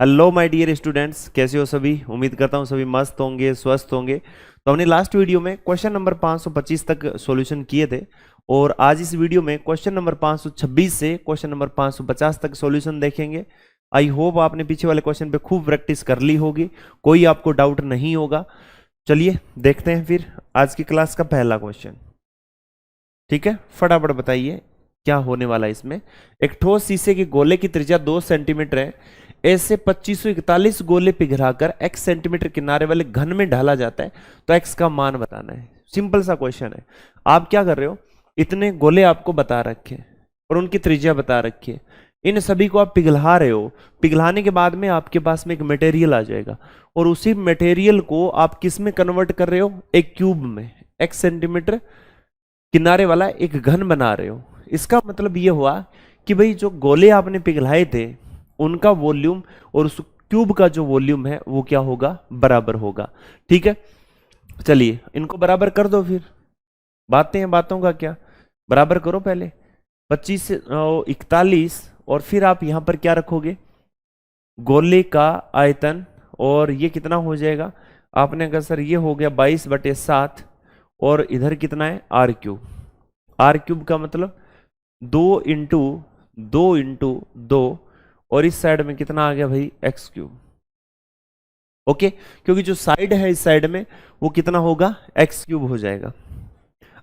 Hello my dear students, कैसे हो सभी। उम्मीद करता हूँ सभी मस्त होंगे, स्वस्थ होंगे। तो हमने लास्ट वीडियो में क्वेश्चन नंबर 525 तक सॉल्यूशन किए थे और आज इस वीडियो में क्वेश्चन नंबर 526 से क्वेश्चन नंबर 550 तक सॉल्यूशन देखेंगे। आई होप आपने पीछे वाले क्वेश्चन पे खूब प्रैक्टिस कर ली होगी, कोई आपको डाउट नहीं होगा। चलिए देखते हैं फिर आज की क्लास का पहला क्वेश्चन। ठीक है, फटाफट बताइए क्या होने वाला है इसमें। एक ठोस शीशे के गोले की त्रिज्या 2 सेंटीमीटर है। ऐसे 2541 गोले पिघलाकर x सेंटीमीटर किनारे वाले घन में ढाला जाता है, तो x का मान बताना है। सिंपल सा क्वेश्चन है। आप क्या कर रहे हो, इतने गोले आपको बता रखे और उनकी त्रिज्या बता रखी है, इन सभी को आप पिघला रहे हो। पिघलाने के बाद में आपके पास में एक मटेरियल आ जाएगा और उसी मटेरियल को आप किस में कन्वर्ट कर रहे हो, एक क्यूब में, x सेंटीमीटर किनारे वाला एक घन बना रहे हो। इसका मतलब यह हुआ कि भाई जो गोले आपने पिघलाए थे उनका वॉल्यूम और उस क्यूब का जो वॉल्यूम है वो क्या होगा, बराबर होगा। ठीक है, चलिए इनको बराबर कर दो। फिर बातें हैं, बातों का क्या, बराबर करो पहले 25 से 41 और फिर आप यहां पर क्या रखोगे, गोले का आयतन, और ये कितना हो जाएगा, आपने कहा सर ये हो गया 22/7 और इधर कितना है आर क्यूब। आर क्यूब का मतलब 2 और इस साइड में कितना आ गया भाई, एक्स क्यूब। ओके, क्योंकि जो साइड है इस साइड में वो कितना होगा, एक्स क्यूब हो जाएगा।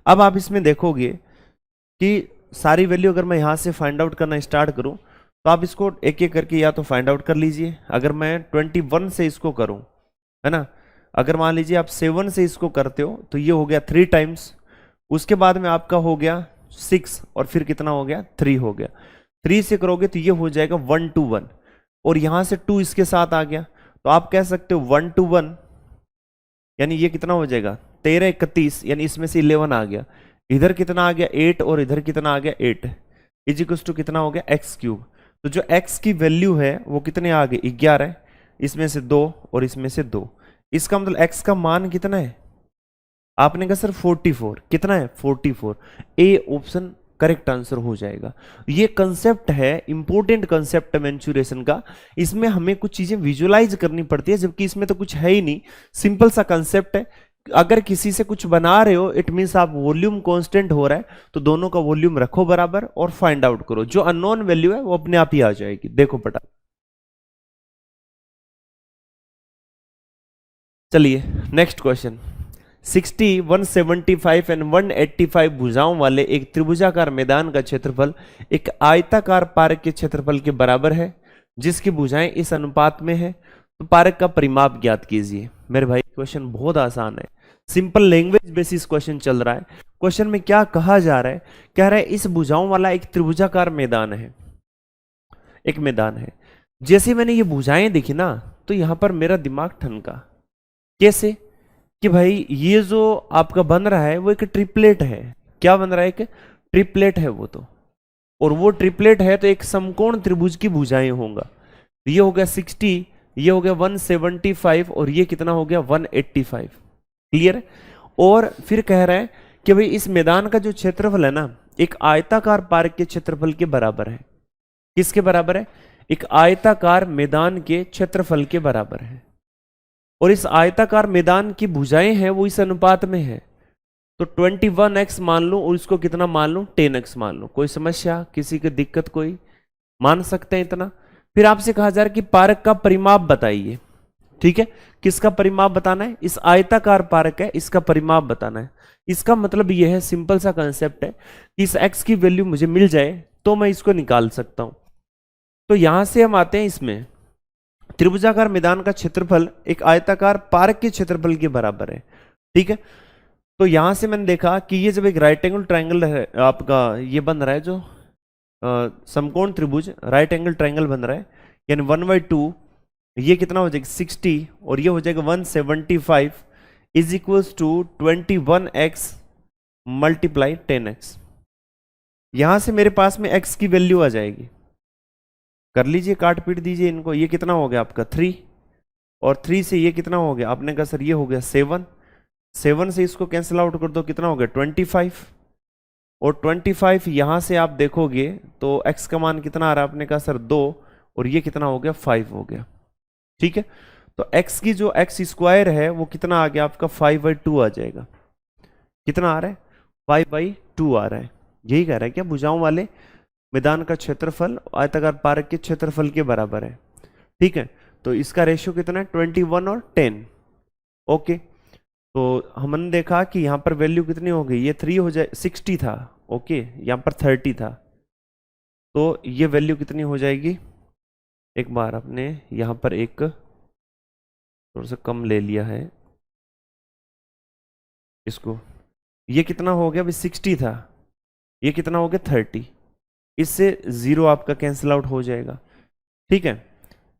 अब आप इसमें देखोगे कि सारी वैल्यू अगर मैं यहां से फाइंड आउट करना स्टार्ट करूं तो आप इसको एक एक करके या तो फाइंड आउट कर लीजिए। अगर मैं 21 से इसको करूं, है ना, अगर मान लीजिए आप 7 से इसको करते हो तो ये हो गया 3 टाइम्स, उसके बाद में आपका हो गया 6 और फिर कितना हो गया, 3 हो गया। 3 से करोगे तो ये हो जाएगा 1 to 1 और यहां से 2 इसके साथ आ गया, तो आप कह सकते हो 1 to 1 यानी ये कितना हो जाएगा 13 31, यानी इसमें से 11 आ गया। इधर कितना आ गया 8 और इधर कितना आ गया 8, इज इक्वल टू कितना हो गया एक्स क्यूब। तो जो एक्स की वैल्यू है वो कितने आ गए 11, इसमें से 2 और इसमें से 2, इसका मतलब एक्स का मान कितना है, आपने कहा सर 44, कितना है 44। ए ऑप्शन करेक्ट आंसर हो जाएगा। ये कंसेप्ट है, इंपॉर्टेंट कंसेप्ट है मेंसुरेशन का। इसमें हमें कुछ चीजें विजुअलाइज करनी पड़ती है, जबकि इसमें तो कुछ है ही नहीं, सिंपल सा कंसेप्ट है। अगर किसी से कुछ बना रहे हो इट मींस आप वॉल्यूम कांस्टेंट हो रहा है तो दोनों का वॉल्यूम रखो बराबर और फाइंड आउट करो, जो अननोन वैल्यू है वो अपने आप ही आ जाएगी। देखो पटा, चलिए नेक्स्ट क्वेश्चन। 60, 175 एंड 185 भुजाओं वाले एक त्रिभुजाकार मैदान का क्षेत्रफल एक आयताकार पार्क के क्षेत्रफल के बराबर है, जिसकी भुजाएं इस अनुपात में है, तो पार्क का परिमाप ज्ञात कीजिए। मेरे भाई क्वेश्चन बहुत आसान है, सिंपल लैंग्वेज बेसिस क्वेश्चन चल रहा है। क्वेश्चन में क्या कहा जा रहा है, कह रहा है इस भुजाओं वाला एक त्रिभुजाकार मैदान है, एक मैदान है। जैसे मैंने ये भुजाएं देखी ना तो यहां पर मेरा दिमाग ठनका। कैसे कि भाई ये जो आपका बन रहा है वो एक ट्रिपलेट है। क्या बन रहा है, एक ट्रिपलेट है वो तो, और वो ट्रिपलेट है तो एक समकोण त्रिभुज की भुजाएं होंगे। ये हो गया 60, ये हो गया 175 और ये कितना हो गया 185। क्लियर। और फिर कह रहा है कि भाई इस मैदान का जो क्षेत्रफल है ना एक आयताकार पार्क के क्षेत्रफल के बराबर है। किसके बराबर है, एक आयताकार मैदान के क्षेत्रफल के बराबर है, और इस आयताकार मैदान की भुजाएं हैं वो इस अनुपात में है। तो 21x मान लो और इसको कितना मान लो 10x मान लो। कोई समस्या, किसी की दिक्कत, कोई मान सकते हैं इतना। फिर आपसे कहा जा रहा है कि पार्क का परिमाप बताइए। ठीक है, किसका परिमाप बताना है, इस आयताकार पार्क है इसका परिमाप बताना है। इसका मतलब यह है, सिंपल सा कंसेप्ट है कि इस x की वैल्यू मुझे मिल जाए तो मैं इसको निकाल सकता हूं। तो यहां से हम आते हैं इसमें, त्रिभुजाकार मैदान का क्षेत्रफल एक आयताकार पार्क के क्षेत्रफल के बराबर है। ठीक है, तो यहां से मैंने देखा कि ये जब एक राइट एंगल ट्रायंगल है आपका, ये बन रहा है जो समकोण त्रिभुज राइट एंगल ट्रायंगल बन रहा है, यानी 1/2, ये कितना हो जाएगा 60 और ये हो जाएगा 175 is equals to 21x multiply 10x। यहां से मेरे पास में x की वैल्यू आ जाएगी, कर लीजिए काट पीट दीजिए इनको। ये कितना हो गया आपका 3 और 3 से ये कितना हो गया, आपने कहा सर ये हो गया 7, 7 से इसको कैंसिल आउट कर दो, कितना हो गया 25, और 25 यहां से आप देखोगे तो x का मान कितना आ रहा है, आपने कहा सर 2 और ये कितना हो गया 5 हो गया। ठीक है, तो x की जो x स्क्वायर है वो कितना आ गया आपका 5/2 आ जाएगा। कितना आ रहा है? 5/2 आ रहा है। यही कह रहा है क्या, भुजाओं वाले मैदान का क्षेत्रफल आयताकार पार्क के क्षेत्रफल के बराबर है। ठीक है, तो इसका रेशियो कितना है? 21 और 10। ओके, तो हमने देखा कि यहाँ पर वैल्यू कितनी हो गई, ये 3 हो जाए, 60 था। ओके, यहाँ पर 30 था, तो ये वैल्यू कितनी हो जाएगी? एक बार आपने यहाँ पर एक थोड़ा सा कम ले लिया है इसको, ये कितना हो गया? अभी 60 था, ये कितना हो गया? 30। इससे जीरो आपका कैंसिल आउट हो जाएगा। ठीक है,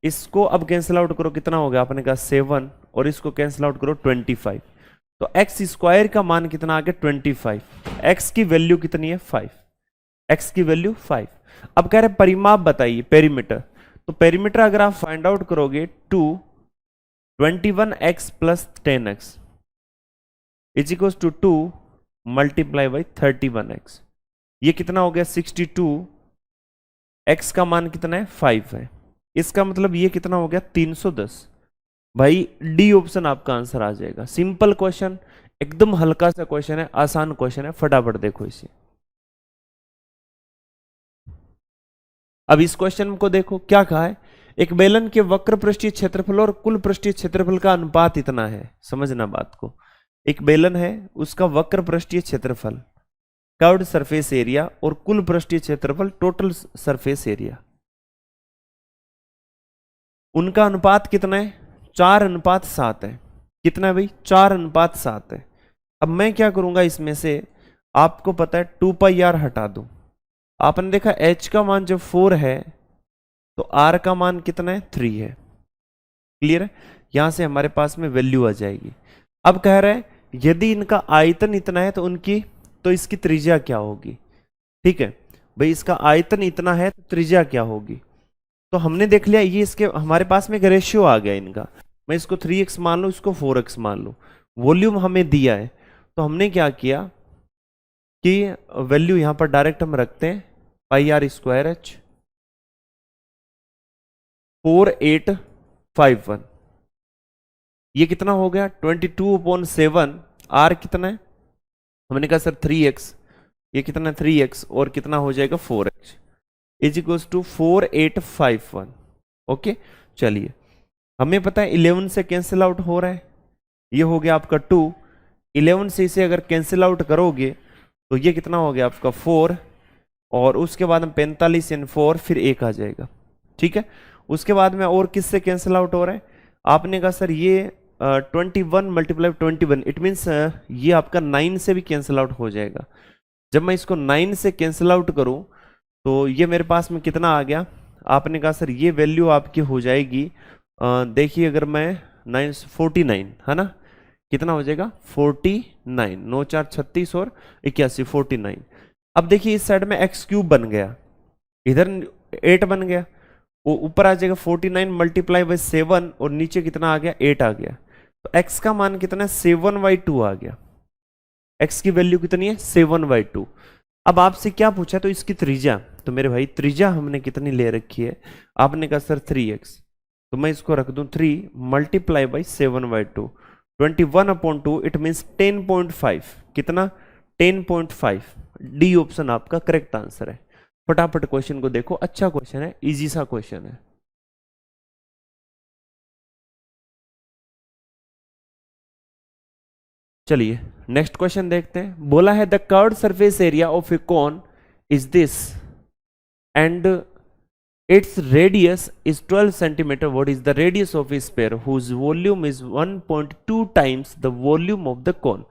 इसको अब कैंसिल आउट करो, कितना हो गया? आपने कहा 7, और इसको कैंसिल आउट करो 25। तो एक्स स्क्वायर का मान कितना आ गया? 25। एक्स की वैल्यू कितनी है? 5। एक्स की वैल्यू 5। अब कह रहे परिमाप बताइए, पेरीमीटर। तो पेरीमीटर अगर आप फाइंड आउट करोगे, 21x plus 10x is equal to 2 multiply by 31x। ये कितना हो गया? 62। x का मान कितना है? 5 है। इसका मतलब ये कितना हो गया? 310। भाई डी ऑप्शन आपका आंसर आ जाएगा। सिंपल क्वेश्चन, एकदम हल्का सा क्वेश्चन है, आसान क्वेश्चन है, फटाफट देखो इसे। अब इस क्वेश्चन को देखो, क्या कहा है? एक बेलन के वक्र पृष्ठीय क्षेत्रफल और कुल पृष्ठीय क्षेत्रफल का अनुपात इतना है। समझना बात को, एक बेलन है, उसका वक्र पृष्ठीय क्षेत्रफल कर्व्ड सरफेस एरिया और कुल पृष्ठीय क्षेत्रफल टोटल सरफेस एरिया, उनका अनुपात कितना है? 4:7 है। कितना है भाई? 4:7 है। अब मैं क्या करूंगा, इसमें से आपको पता है 2πr हटा दूं। आपने देखा h का मान जब 4 है तो r का मान कितना है? 3 है। क्लियर है? यहां से हमारे पास में वैल्यू आ जाएगी। अब कह रहे हैं यदि इनका आयतन इतना है तो इसकी त्रिज्या क्या होगी? ठीक है भाई, इसका आयतन इतना है तो त्रिज्या क्या होगी? तो हमने देख लिया, ये इसके हमारे पास में एक रेशियो आ गया इनका। मैं इसको 3x मान लूं, इसको 4x मान लूं। वॉल्यूम हमें दिया है, तो हमने क्या किया कि वैल्यू यहां पर डायरेक्ट हम रखते हैं, πr²h 4851। ये कितना हो गया? 22/7। r कितना है? हमने कहा सर 3x, ये कितना? 3x और कितना हो जाएगा? 4x is equal to 4851। Okay, चलिए, हमें पता है 11 से कैंसिल आउट हो रहा है, ये हो गया आपका 2। 11 से इसे अगर कैंसिल आउट करोगे तो ये कितना हो गया आपका? 4, और उसके बाद हम 45 इन 4, फिर 1 आ जाएगा। ठीक है, उसके बाद में और किससे कैंसिल आउट हो रहा है? आपने कहा सर ये 21 मल्टीप्लाई 21, इट मीन्स ये आपका 9 से भी कैंसिल आउट हो जाएगा। जब मैं इसको 9 से कैंसिल आउट करूं तो ये मेरे पास में कितना आ गया? आपने कहा सर ये वैल्यू आपकी हो जाएगी, देखिए अगर मैं 49 है ना, कितना हो जाएगा? 49, 9 4 36 और 81, 49। अब देखिए इस साइड में x³ बन गया, इधर 8 बन गया, वो ऊपर आ जाएगा 49 मल्टीप्लाई बाई 7, और नीचे कितना आ गया? 8 आ गया। तो x का मान कितना है? 7/2 आ गया। x की वैल्यू कितनी है? 7/2। अब आपसे क्या पूछा? तो इसकी त्रिज्या, तो मेरे भाई त्रिज्या हमने कितनी ले रखी है? आपने कहा सर 3x, तो मैं इसको रख दूं 3 मल्टीप्लाई बाई 7/2, 21/2, इट मीन्स 10.5। कितना? 10.5। डी ऑप्शन आपका करेक्ट आंसर है। फटाफट क्वेश्चन को देखो, अच्छा क्वेश्चन है, इजी सा क्वेश्चन है। चलिए नेक्स्ट क्वेश्चन देखते हैं। बोला है the curved surface area of a cone is this and its radius is 12 centimetre. What is the radius of a sphere whose volume is 1.2 times the volume of the cone.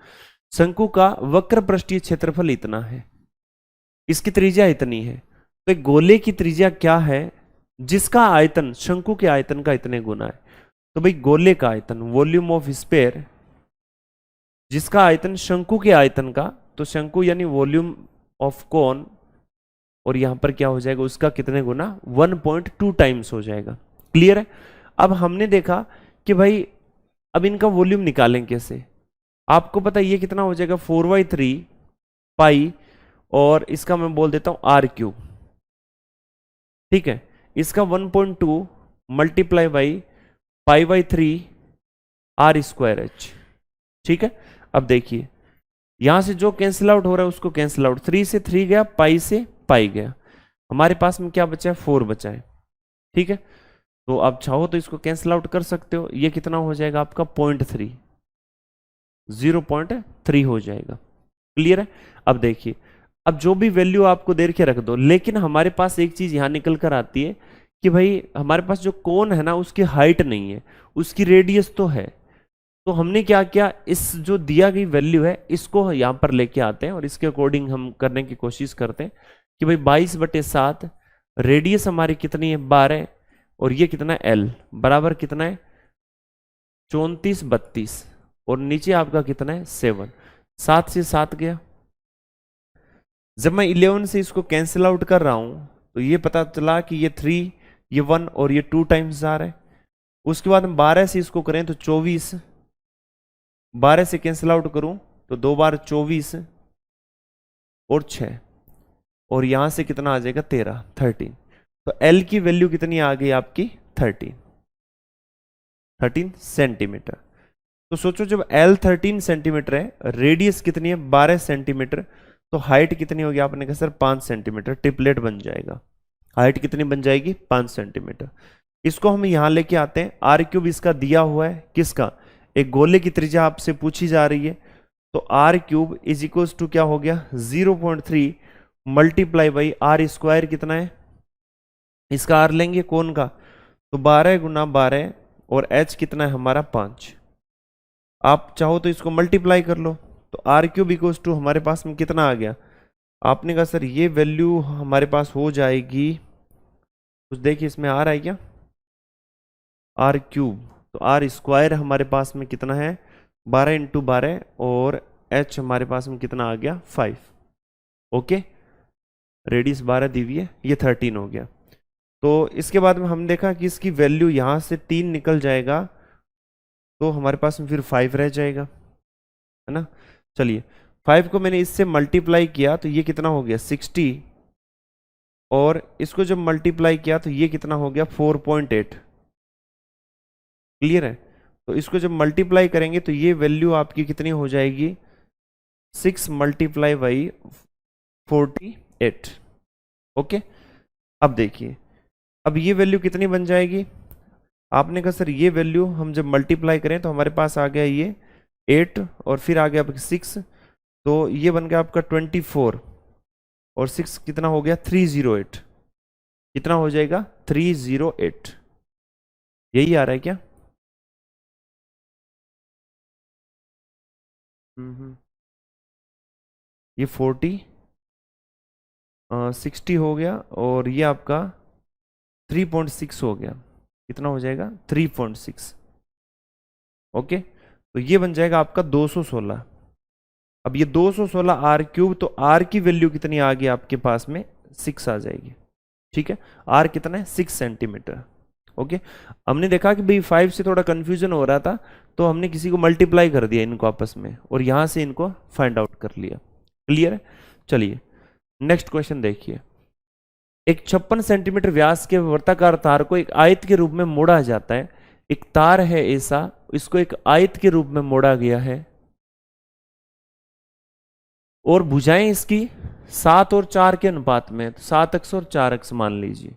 शंकु का वक्र पृष्ठीय क्षेत्रफल इतना है, इसकी त्रिज्या इतनी है। तो एक गोले की त्रिज्या क्या है जिसका आयतन शंकु के आयतन का इतने गुना है? तो भाई गोले का आयतन, वॉल्यूम ऑफ स्फीयर, जिसका आयतन शंकु के आयतन का, तो शंकु यानी वॉल्यूम ऑफ कोन, और यहां पर क्या हो जाएगा? उसका कितने गुना? 1.2 टाइम्स हो जाएगा। क्लियर है? अब हमने देखा कि भाई अब इनका वॉल्यूम निकालें कैसे? आपको पता है ये कितना हो जाएगा? 4/3 पाई, और इसका मैं बोल देता हूं r³। ठीक है, इसका 1.2 मल्टीप्लाई बाई π/3 r²h। ठीक है, अब देखिए यहां से जो कैंसिल आउट हो रहा है उसको कैंसिल आउट, 3 से 3 गया, पाई से पाई गया, हमारे पास में क्या बचा है, 4 बचा है। ठीक है, तो आप चाहो तो इसको कैंसिल आउट कर सकते हो, ये कितना हो जाएगा आपका 0.3, 0.3 हो जाएगा। क्लियर है। अब देखिए, अब जो भी वैल्यू आपको दे के रख दो, लेकिन हमारे पास एक चीज यहां निकल कर आती है कि भाई हमारे पास जो कोन है ना उसकी हाइट नहीं है, उसकी रेडियस तो है। तो हमने क्या किया, इस जो दिया गई वैल्यू है इसको यहां पर लेके आते हैं और इसके अकॉर्डिंग हम करने की कोशिश करते हैं कि भाई 22/7, रेडियस हमारी कितनी है 12, और ये कितना है एल, बराबर कितना है 34/32, और नीचे आपका कितना है 7, 7 से 7 गया। जब मैं 11 से इसको कैंसिल आउट कर रहा हूं तो ये पता चला कि ये 3, ये 1 और ये 2 टाइम्स आ रहा है। उसके बाद हम 12 से इसको करें तो 24, 12 से कैंसिल आउट करूं तो 2 बार 24 और 6, और यहां से कितना आ जाएगा 13, 13। तो L की वैल्यू कितनी आ गई आपकी 13 सेंटीमीटर। तो सोचो जब L 13 सेंटीमीटर है, रेडियस कितनी है 12 सेंटीमीटर, तो हाइट कितनी होगी, आपने कहा सर 5 सेंटीमीटर, ट्रिपलेट बन जाएगा। हाइट कितनी बन जाएगी 5 सेंटीमीटर। इसको हम यहां लेके आते हैं, r³ इसका दिया हुआ है, किसका, एक गोले की त्रिज्या आपसे पूछी जा रही है, तो r³ इज इक्वल टू क्या हो गया 0.3 मल्टीप्लाई बाई r² कितना है, इसका r लेंगे कोण का, तो 12 गुना 12, और h कितना है हमारा 5। आप चाहो तो इसको मल्टीप्लाई कर लो, तो r³ इक्वल्स टू हमारे पास में कितना आ गया, आपने कहा सर ये वैल्यू हमारे पास हो जाएगी, कुछ देखिए इसमें आ रहा है क्या, r³, तो r² हमारे पास में कितना है 12 इंटू 12, और h हमारे पास में कितना आ गया 5। ओके, रेडियस 12 दी हुई है, ये 13 हो गया। तो इसके बाद में हम देखा कि इसकी वैल्यू यहां से 3 निकल जाएगा, तो हमारे पास में फिर 5 रह जाएगा, है ना। चलिए 5 को मैंने इससे मल्टीप्लाई किया तो ये कितना हो गया 60, और इसको जब मल्टीप्लाई किया तो ये कितना हो गया 4.8। क्लियर है। तो इसको जब मल्टीप्लाई करेंगे तो ये वैल्यू आपकी कितनी हो जाएगी 6 मल्टीप्लाई बाई 48। ओके, अब देखिए, अब ये वैल्यू कितनी बन जाएगी, आपने कहा सर ये वैल्यू हम जब मल्टीप्लाई करें तो हमारे पास आ गया ये 8, और फिर आ गया आपका 6, तो ये बन गया आपका 24, और 6 कितना हो गया 308, कितना हो जाएगा 308। यही आ रहा है क्या, ये 40 60 हो गया, और ये आपका 3.6 हो गया, कितना हो जाएगा 3.6। ओके, तो ये बन जाएगा आपका 216। अब ये 216 r³, तो r की वैल्यू कितनी आ गई आपके पास में 6 आ जाएगी। ठीक है, r कितना है 6 सेंटीमीटर। ओके, हमने देखा कि भाई 5 से थोड़ा कंफ्यूजन हो रहा था, तो हमने किसी को मल्टीप्लाई कर दिया इनको आपस में, और यहां से इनको फाइंड आउट कर लिया। क्लियर है। चलिए नेक्स्ट क्वेश्चन देखिए, एक 56 सेंटीमीटर व्यास के वर्ताकार तार को एक आयत के रूप में मोड़ा जाता है। एक तार है ऐसा, इसको एक आयत के रूप में मोड़ा गया है, और भुजाएं इसकी 7 और 4 के अनुपात में, तो 7 अक्ष और 4 अक्ष मान लीजिए।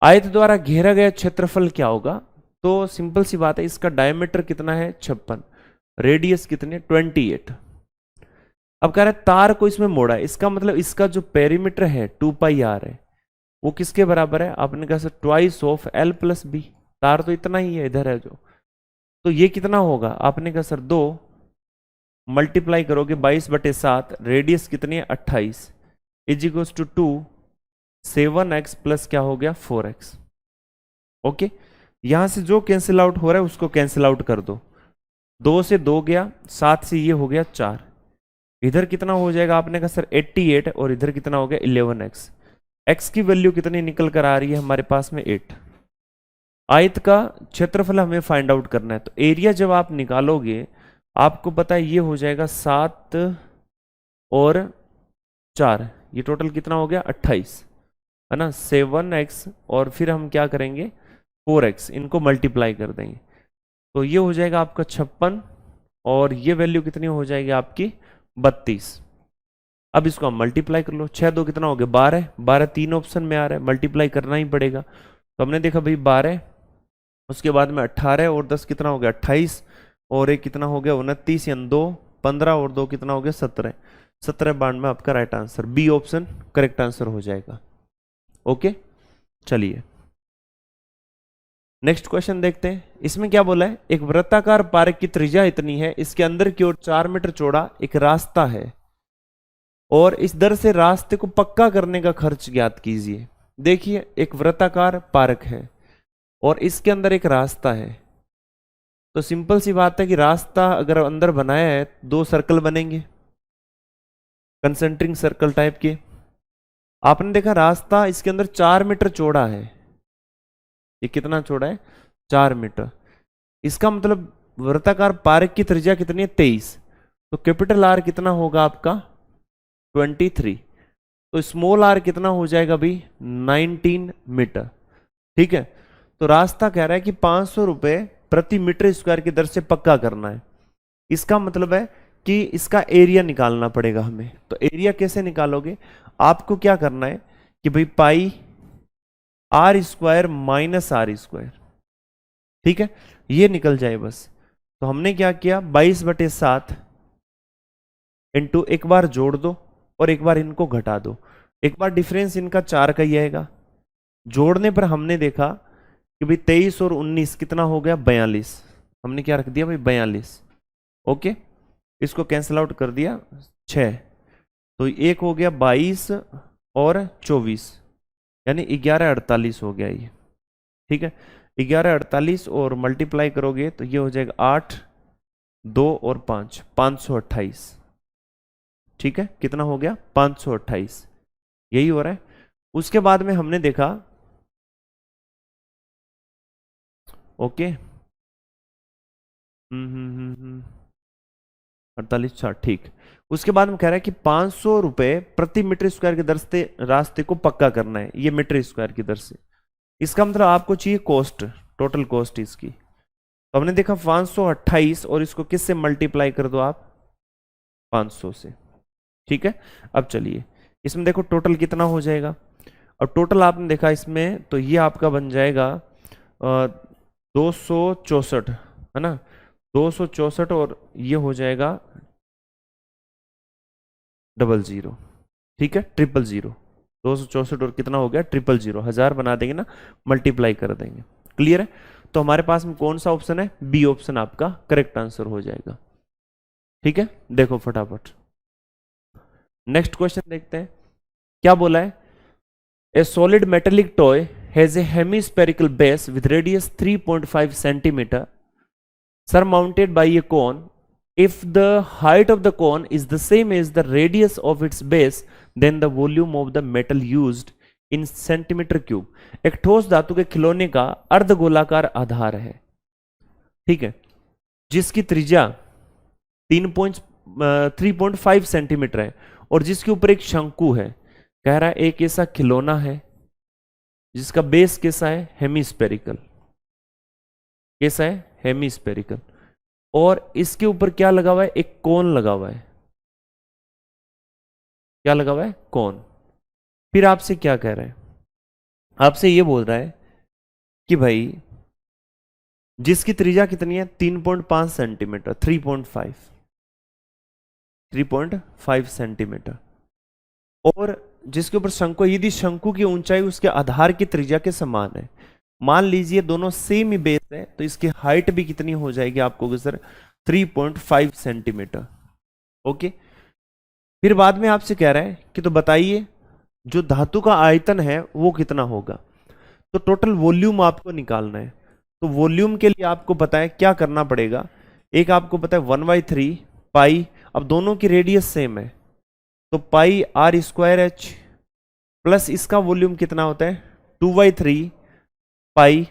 आयत द्वारा घेरा गया क्षेत्रफल क्या होगा, तो सिंपल सी बात है, इसका डायमीटर कितना है 56, रेडियस कितने 28। अब कह रहा है तार को इसमें मोड़ा है, इसका मतलब इसका जो पेरीमीटर है 2πr है, वो किसके बराबर है, आपने कहा sir twice of l plus B, तार तो इतना ही है इधर है जो, तो ये कितना होगा, आपने कहा सर 2 मल्टीप्लाई करोगे 22/7, रेडियस कितनी है 28, is equal to 2, 7x plus क्या हो गया 4x। ओके, यहां से जो कैंसिल आउट हो रहा है उसको कैंसिल आउट कर दो, 2 से 2 गया, 7 से ये हो गया 4, इधर कितना हो जाएगा, आपने कहा सर 88, और इधर कितना हो गया 11x। x की वैल्यू कितनी निकल कर आ रही है हमारे पास में 8। आयत का क्षेत्रफल हमें फाइंड आउट करना है, तो एरिया जब आप निकालोगे आपको पता है ये हो जाएगा 7 और 4, ये टोटल कितना हो गया 28, है ना, 7x, और फिर हम क्या करेंगे 4x, इनको मल्टीप्लाई कर देंगे तो ये हो जाएगा आपका 56 और ये वैल्यू कितनी हो जाएगी आपकी 32। अब इसको हम मल्टीप्लाई कर लो, 6 2 कितना हो गया 12, 12 तीन ऑप्शन में आ रहा है, मल्टीप्लाई करना ही पड़ेगा। तो हमने देखा भाई 12, उसके बाद में 18 और 10 कितना हो गया 28 और एक कितना हो गया 29 या 2 15 और 2 कितना हो गया 17, 17 92 आपका right answer, B option correct answer हो जाएगा। ओके चलिए नेक्स्ट क्वेश्चन देखते हैं। इसमें क्या बोला है, एक वृत्ताकार पार्क की त्रिज्या इतनी है, इसके अंदर की ओर 4 मीटर चौड़ा एक रास्ता है और इस दर से रास्ते को पक्का करने का खर्च ज्ञात कीजिए। देखिए एक वृत्ताकार पार्क है और इसके अंदर एक रास्ता है, तो सिंपल सी बात है कि रास्ता अगर अंदर बनाया है 2 सर्कल बनेंगे कंसेंट्रिक सर्कल टाइप के। आपने देखा रास्ता इसके अंदर 4 मीटर चौड़ा है, ये कितना चौड़ा है 4 मीटर। इसका मतलब वृत्ताकार पार्क की त्रिज्या कितनी है 23, तो कैपिटल आर कितना होगा आपका 23, तो स्मॉल आर कितना हो जाएगा भाई 19 मीटर। ठीक है, तो रास्ता कह रहा है कि 500 रुपए प्रति मीटर स्क्वायर की दर से पक्का करना है। इसका मतलब है कि इसका एरिया निकालना पड़ेगा हमें। तो एरिया कैसे निकालोगे, आपको क्या करना है कि भाई pi r square minus are square, ठीक है ये निकल जाए बस। तो हमने क्या किया 22/7 इंटू एक बार जोड़ दो और एक बार इनको घटा दो, एक बार डिफरेंस इनका 4 का ही आएगा। जोड़ने पर हमने देखा कि भाई 23 और 19 कितना हो गया 42, हमने क्या रख दिया भाई 42। ओके इसको कैंसिल आउट कर दिया 6, तो एक हो गया 22 और 24 यानी 1148 हो गया ये। ठीक है 1148 और मल्टीप्लाई करोगे तो ये हो जाएगा 8 2 और 5 528। ठीक है कितना हो गया 528, यही हो रहा है। उसके बाद में हमने देखा ओके 48 ठीक। उसके बाद में कह रहा है कि 500 रुपए प्रति मीटर स्क्वायर की दर से रास्ते को पक्का करना है, ये मीटर स्क्वायर की दर से। इसका मतलब आपको चाहिए कॉस्ट, टोटल कॉस्ट इसकी। तो हमने देखा 528 और इसको किससे मल्टीप्लाई कर दो आप 500 से। ठीक है अब चलिए इसमें देखो टोटल कितना हो जाएगा, और टोटल आपने देखा इसमें तो ये आपका बन जाएगा 264 है ना, 264 और ये हो जाएगा 00, ठीक है 000, 264 और कितना हो गया 000, 1000 बना देंगे ना, मल्टीप्लाई कर देंगे। क्लियर है, तो हमारे पास में कौन सा ऑप्शन है, बी ऑप्शन आपका करेक्ट आंसर हो जाएगा। ठीक है देखो फटाफट नेक्स्ट क्वेश्चन देखते हैं क्या बोला है। ए solid metallic toy has a hemispherical base with radius 3.5 centimetre surmounted by a cone. If the height of the cone is the same as the radius of its base, then the volume of the metal used in centimeter cube. एक ठोस धातु के खिलौने का अर्धगोलाकार आधार है, ठीक है, जिसकी त्रिज्या 3.5 सेंटीमीटर है और जिसके ऊपर एक शंकु है। कह रहा है एक ऐसा खिलौना है जिसका बेस कैसा है हेमिस्फेरिकल, कैसा है हेमिस्फेरिकल, और इसके ऊपर क्या लगा हुआ है एक कोन लगा हुआ है। क्या लगा हुआ है कोन। फिर आपसे क्या कह रहा है, आपसे ये बोल रहा है कि भाई जिसकी त्रिज्या कितनी है 3.5 सेंटीमीटर, 3.5 सेंटीमीटर, और जिसके ऊपर शंकु, यदि शंकु की ऊंचाई उसके आधार की त्रिज्या के समान है, मान लीजिए दोनों सेम ही बेस है, तो इसकी हाइट भी कितनी हो जाएगी आपको सर 3.5 सेंटीमीटर। ओके फिर बाद में आपसे कह रहा है कि तो बताइए जो धातु का आयतन है वो कितना होगा। तो टोटल वॉल्यूम आपको निकालना है, तो वॉल्यूम के लिए आपको पता है क्या करना पड़ेगा, एक आपको पता है 1/3 पाई, अब दोनों की रेडियस सेम है तो पाई आर स्क्वायर एच प्लस इसका वॉल्यूम कितना होता है 2/3 पाई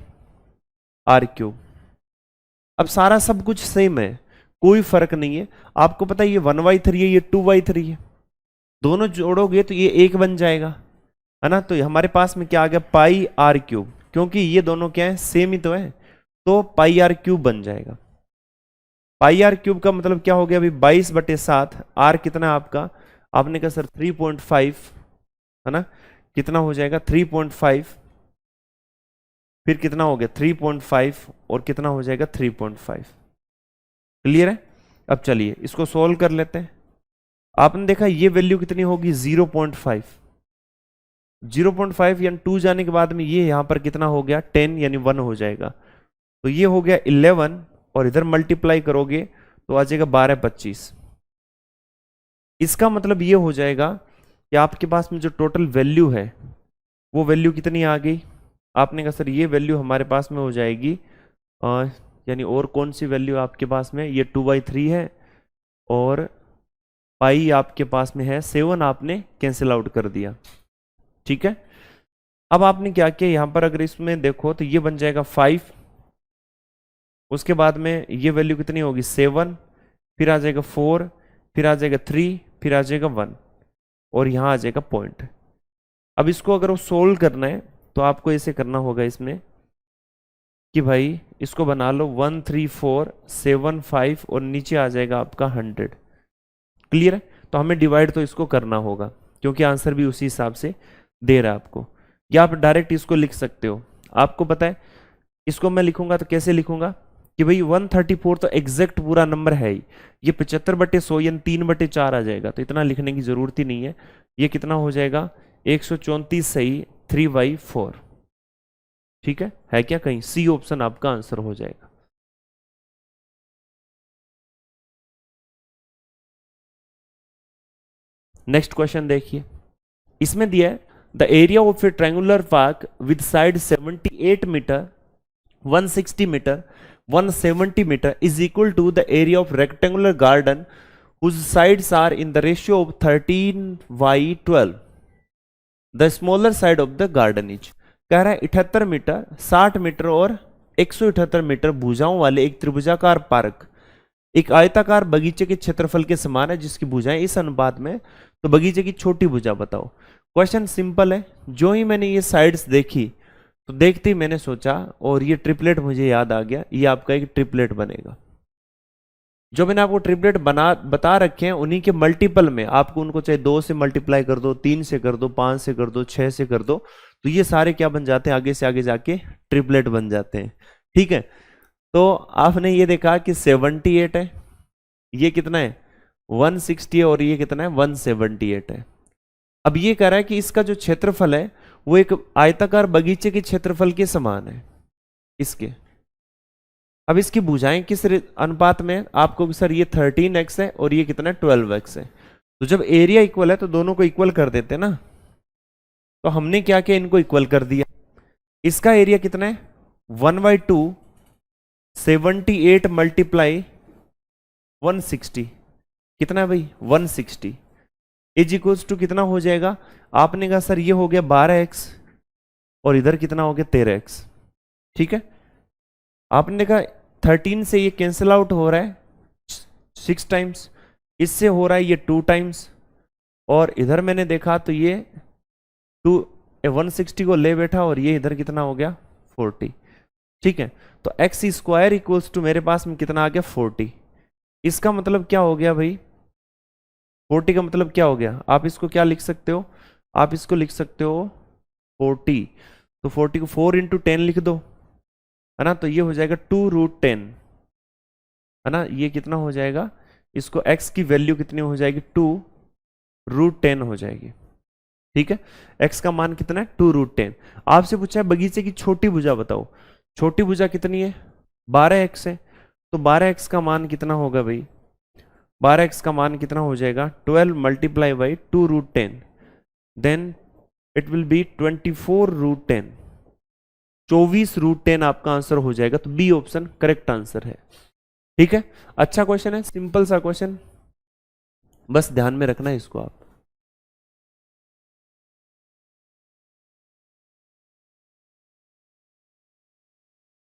आर क्यूब। अब सारा सब कुछ सेम है, कोई फर्क नहीं है। आपको पता है ये 1/3 है, ये 2/3 है, दोनों जोड़ोगे तो ये 1 बन जाएगा, है ना। तो हमारे पास में क्या आ गया पाई आर क्यूब, क्योंकि ये दोनों क्या है, सेम ही तो है, तो पाई आर क्यूब बन जाएगा। पाई आर क्यूब का मतलब क्या हो गया अभी, 22/7, आर कितना है आपका, आपने कहा सर 3.5 है ना, कितना हो जाएगा 3.5, फिर कितना हो गया 3.5 और कितना हो जाएगा 3.5। क्लियर है। अब चलिए इसको सोल्व कर लेते हैं। आपने देखा ये वैल्यू कितनी होगी 0.5, 0.5 यानी 2 जाने के बाद में ये यहां पर कितना हो गया 10 यानी 1 हो जाएगा, तो ये हो गया 11 और इधर मल्टीप्लाई करोगे तो आ जाएगा 12/25। इसका मतलब ये हो जाएगा कि आपके पास में जो टोटल वैल्यू है वो वैल्यू कितनी आ गई, आपने कहा सर ये वैल्यू हमारे पास में हो जाएगी यानी और कौन सी वैल्यू आपके पास में, ये 2/3 है और पाई आपके पास में है 7, आपने कैंसिल आउट कर दिया। ठीक है, अब आपने क्या किया यहां पर अगर इसमें देखो तो ये बन जाएगा 5, उसके बाद में ये वैल्यू कितनी होगी 7, फिर आ जाएगा 4, फिर आ जाएगा 3, फिर आ जाएगा 1 और यहां आ जाएगा पॉइंट। अब इसको अगर वो सोल्व करना है तो आपको ऐसे करना होगा इसमें कि भाई इसको बना लो 1 3 4 7 5 और नीचे आ जाएगा आपका 100। क्लियर है, तो हमें डिवाइड तो इसको करना होगा क्योंकि आंसर भी उसी हिसाब से दे रहा है आपको, या आप डायरेक्ट इसको लिख सकते हो। आपको पता है इसको मैं लिखूंगा तो कैसे लिखूंगा कि भाई 134 तो एग्जैक्ट पूरा नंबर है ही, ये 75/100 यानी 3/4 आ जाएगा, तो इतना लिखने की जरूरत ही नहीं है। ये कितना हो जाएगा 134 सही 3/4। ठीक है क्या, कहीं सी ऑप्शन आपका आंसर हो जाएगा। नेक्स्ट क्वेश्चन देखिए, इसमें दिया है the area of a triangular park with side 78 metre, 160 metre, 170 metre is equal to the area of rectangular garden whose sides are in the ratio of 13/12, the smaller side of the garden is। कह रहा है 78 metre, 60 metre और 178 metre भुजाओं वाले एक त्रिभुजाकार park एक आयताकार बगीचे के क्षेत्रफल के समान है जिसकी भुजाएं इस अनुपात में, तो बगीचे की छोटी भुजा बताओ। क्वेश्चन सिंपल है, जो ही मैंने ये साइड्स देखी तो देखते ही मैंने सोचा और ये ट्रिपलेट मुझे याद आ गया, ये आपका एक ट्रिपलेट बनेगा। जो मैंने आपको ट्रिपलेट बता रखे हैं उन्हीं के मल्टीपल में आपको उनको चाहे 2 से मल्टीप्लाई कर दो, 3 से कर दो, 5 से कर दो, 6 से कर दो, तो ये सारे क्या बन जाते हैं, आगे से आगे जाके ट्रिपलेट बन जाते हैं। ठीक है, तो आपने ये देखा कि 78 है, ये कितना है 160 है और ये कितना है 178 है। अब ये कह रहा है कि इसका जो क्षेत्रफल है वो एक आयताकार बगीचे के क्षेत्रफल के समान है इसके। अब इसकी भुजाएं किस अनुपात में, आपको सर ये 13x है और ये कितना है 12x है, तो जब एरिया इक्वल है तो दोनों को इक्वल कर देते हैं ना, तो हमने क्या किया इनको इक्वल कर दिया। इसका एरिया कितना है 1/2 78 मल्टीप्लाई 160, कितना है भाई 160 इज इक्वल्स टू कितना हो जाएगा, आपने कहा सर ये हो गया 12x और इधर कितना हो गया 13x। ठीक है, आपने देखा 13 से ये कैंसिल आउट हो रहा है 6 टाइम्स, इससे हो रहा है ये 2 टाइम्स, और इधर मैंने देखा तो ये 160 को ले बैठा और ये इधर कितना हो गया 40। ठीक है, तो एक्स स्क्वायर इक्वल्स टू मेरे पास में कितना आ गया 40। इसका मतलब क्या हो गया भाई, 40 का मतलब क्या हो गया, आप इसको क्या लिख सकते हो, आप इसको लिख सकते हो 40, तो 40 को 4 × 10 लिख दो, है ना, तो ये हो जाएगा 2√10, है ना, ये कितना हो जाएगा, इसको x की वैल्यू कितनी हो जाएगी 2√10 हो जाएगी। ठीक है, x का मान कितना है 2√10। आपसे पूछा है बगीचे की छोटी भुजा बताओ, छोटी भुजा कितनी है 12x है, तो 12x का मान कितना होगा भाई, 12x का मान कितना हो जाएगा 12 multiply by 2√10, then it will be 24√10, 24√10 आपका आंसर हो जाएगा, तो बी ऑप्शन करेक्ट आंसर है। ठीक है, अच्छा क्वेश्चन है, सिंपल सा क्वेश्चन, बस ध्यान में रखना है इसको आप।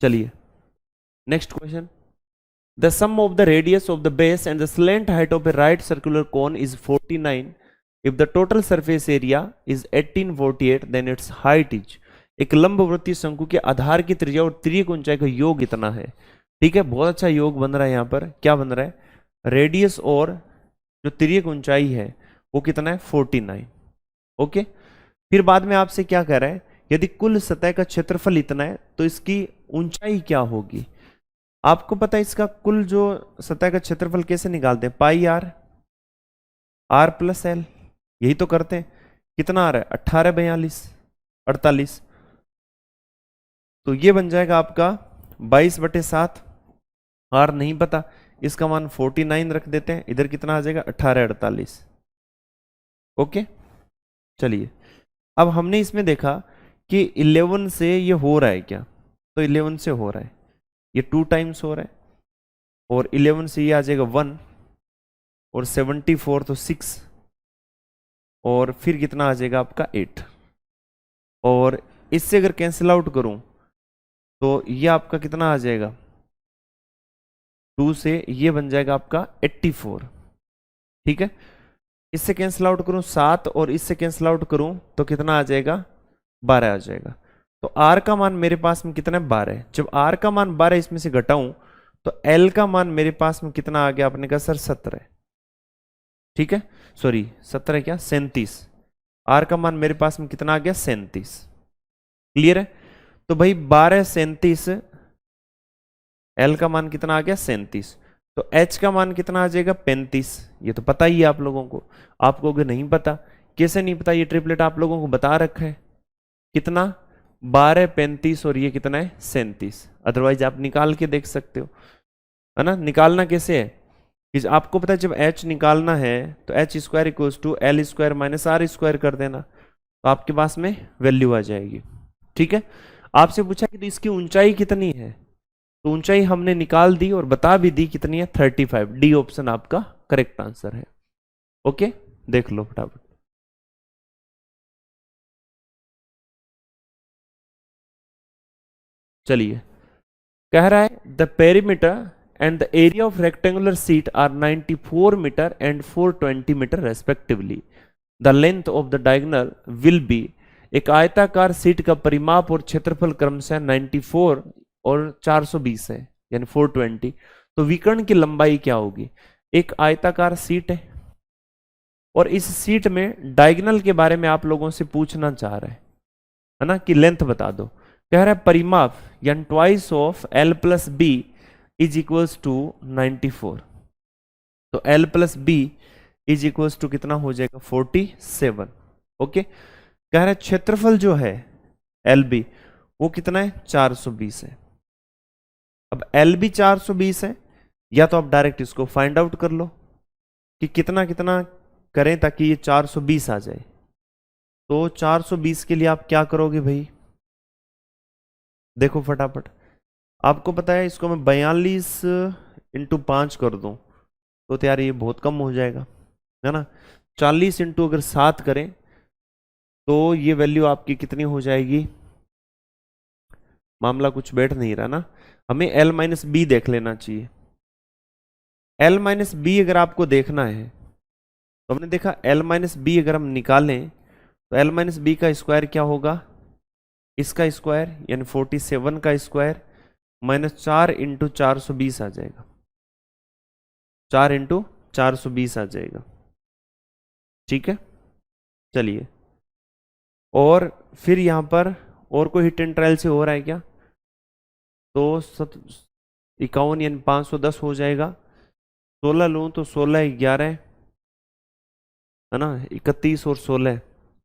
चलिए next question, the sum of the radius of the base and the slant height of a right circular cone is 49 if the total surface area is 1848 then its height is. एक लंबवर्तीय शंकु के आधार की त्रिज्या और त्रिज्या की ऊंचाई का योग इतना है। ठीक है, बहुत अच्छा योग बन रहा है। यहाँ पर क्या बन रहा है, रेडियस और जो त्रिज्या की ऊंचाई है वो कितना है, 49। ओके, फिर बाद में आपसे क्या कह रहा है, यदि कुल सतह का क्षेत्रफल इतना है तो इसकी ऊंचाई क्या होगी। आपको पता है इसका कुल जो सतह का क्षेत्रफल कैसे निकालते हैं, पाई आर, आर प्लस एल, यही तो करते हैं। कितना आ रहा है, 18 42 48, तो ये बन जाएगा आपका 22/7। आर नहीं पता, इसका मान 49 रख देते हैं, इधर कितना आ जाएगा 18 48। ओके, चलिए अब हमने इसमें देखा कि 11 से ये हो रहा है क्या, तो 11 से हो रहा है, ये 2 टाइम्स हो रहा है, और 11 से ये आ जाएगा 1, और 74 तो 6, और फिर कितना आ जाएगा आपका 8, और इससे अगर कैंसिल आउट करूं तो ये आपका कितना आ जाएगा, 2 से ये बन जाएगा आपका 84। ठीक है, इससे कैंसिल आउट करूं 7, और इससे कैंसिल आउट करूं तो कितना आ जाएगा, 12 आ जाएगा। तो r का मान मेरे पास में कितना है, 12। जब r का मान 12 इसमें से घटाऊं तो l का मान मेरे पास में कितना आ गया, आपने कहा सर 17। ठीक है, सॉरी 17 क्या, 37। r का मान मेरे पास में कितना आ गया, 37। क्लियर है, तो भाई 12 37, l का मान कितना आ गया 37, तो h का मान कितना आ जाएगा 35। ये तो पता ही है आप लोगों को। आपको अगर नहीं पता, कैसे नहीं पता, ये ट्रिपलेट आप लोगों को बता रखा है, कितना 12 35 और ये कितना है 37। अदरवाइज आप निकाल के देख सकते हो, है ना। निकालना कैसे है कि आपको पता है जब h निकालना है तो h square equals to L square minus are square कर देना, तो आपके पास में वैल्यू आ जाएगी। ठीक है, आपसे पूछा कि तो इसकी ऊंचाई कितनी है, तो ऊंचाई हमने निकाल दी और बता भी दी कितनी है, 35। डी ऑप्शन आपका करेक्ट आंसर है। ओके, देख लो फटाफट। चलिए, कह रहा है the perimeter and the area of rectangular sheet are 94 metre and 420 metre respectively. The length of the diagonal will be, एक आयताकार सीट का परिमाप और क्षेत्रफल क्रमशः 94 और 420 है, यानी 420। तो विकर्ण की लंबाई क्या होगी। एक आयताकार सीट है और इस सीट में डायगोनल के बारे में आप लोगों से पूछना चाह रहे हैं, है ना, कि लेंथ बता दो। कह रहा है परिमाप यानी twice of L plus B is equals to 94। तो L plus B is equals to कितना हो जाएगा, 47। ओके, कह रहा है क्षेत्रफल जो है एल बी वो कितना है, 420 है। अब एल बी 420 है, या तो आप डायरेक्ट इसको फाइंड आउट कर लो कि कितना कितना करें ताकि ये 420 आ जाए। तो 420 के लिए आप क्या करोगे भाई, देखो फटाफट। आपको पता है इसको मैं 42 × 5 कर दूं तो यार ये बहुत कम हो जाएगा, है ना। 40 इंटू अगर 7 करें तो ये वैल्यू आपकी कितनी हो जाएगी, मामला कुछ बैठ नहीं रहा ना। हमें L माइनस बी देख लेना चाहिए। L माइनस बी अगर आपको देखना है तो हमने देखा L माइनस बी अगर हम निकालें तो L माइनस बी का स्क्वायर क्या होगा, इसका स्क्वायर यानी 47 का स्क्वायर माइनस 4 इंटू 420 आ जाएगा, 4 इंटू 420 आ जाएगा। ठीक है, चलिए, और फिर यहां पर और कोई हिट एंड ट्रायल से हो रहा है क्या, तो 51 यानी 510 हो जाएगा। 16 लूँ तो 16 11 है ना, 31 और 16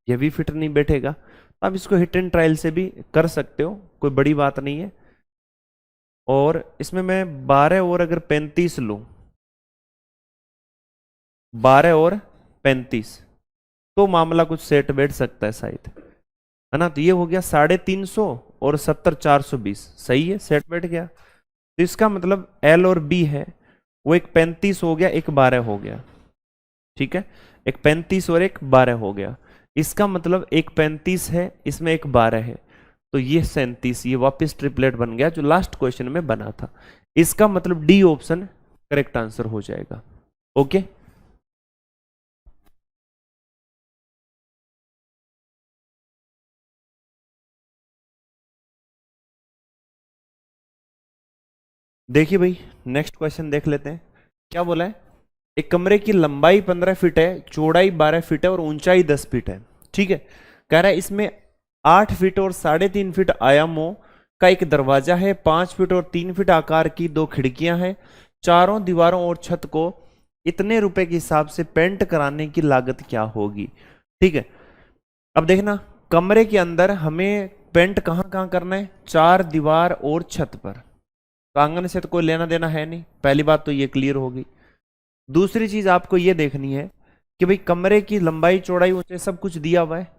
ये भी फिट नहीं बैठेगा। आप इसको हिट एंड ट्रायल से भी कर सकते हो, कोई बड़ी बात नहीं है। और इसमें मैं 12 और अगर 35 लूँ, 12 और 35 तो मामला कुछ सेट बैठ सकता है शायद, है ना। तो ये हो गया 350 और 70 420, सही है, सेट बैठ गया। तो इसका मतलब एल और बी है वो एक 35 हो गया, एक 12 हो गया। ठीक है, एक 35 और एक 12 हो गया। इसका मतलब एक 35 है, इसमें एक 12 है, तो ये 37, ये वापस ट्रिपलेट बन गया जो लास्ट क्वेश्चन में बना था। इसका मतलब डी ऑप्शन करेक्ट आंसर हो जाएगा। ओके। देखिए भाई, नेक्स्ट क्वेश्चन देख लेते हैं। क्या बोला है? एक कमरे की लंबाई 15 फीट है, चौड़ाई 12 फीट है और ऊंचाई 10 फीट है। ठीक है, कह रहा है इसमें 8 फीट और 3.5 फीट आयामों का एक दरवाजा है, 5 फीट और 3 फीट आकार की 2 खिड़कियां हैं, चारों दीवारों और छत को इतने रुपए के हिसाब से पेंट कराने की लागत क्या होगी? ठीक है, अब देखना, कमरे के अंदर हमें पेंट कहाँ कहाँ करना है? 4 दीवार और छत पर। तो आंगन से तो कोई लेना देना है नहीं, पहली बात तो ये क्लियर होगी। दूसरी चीज आपको ये देखनी है कि भाई कमरे की लंबाई चौड़ाई ऊंचाई सब कुछ दिया हुआ है।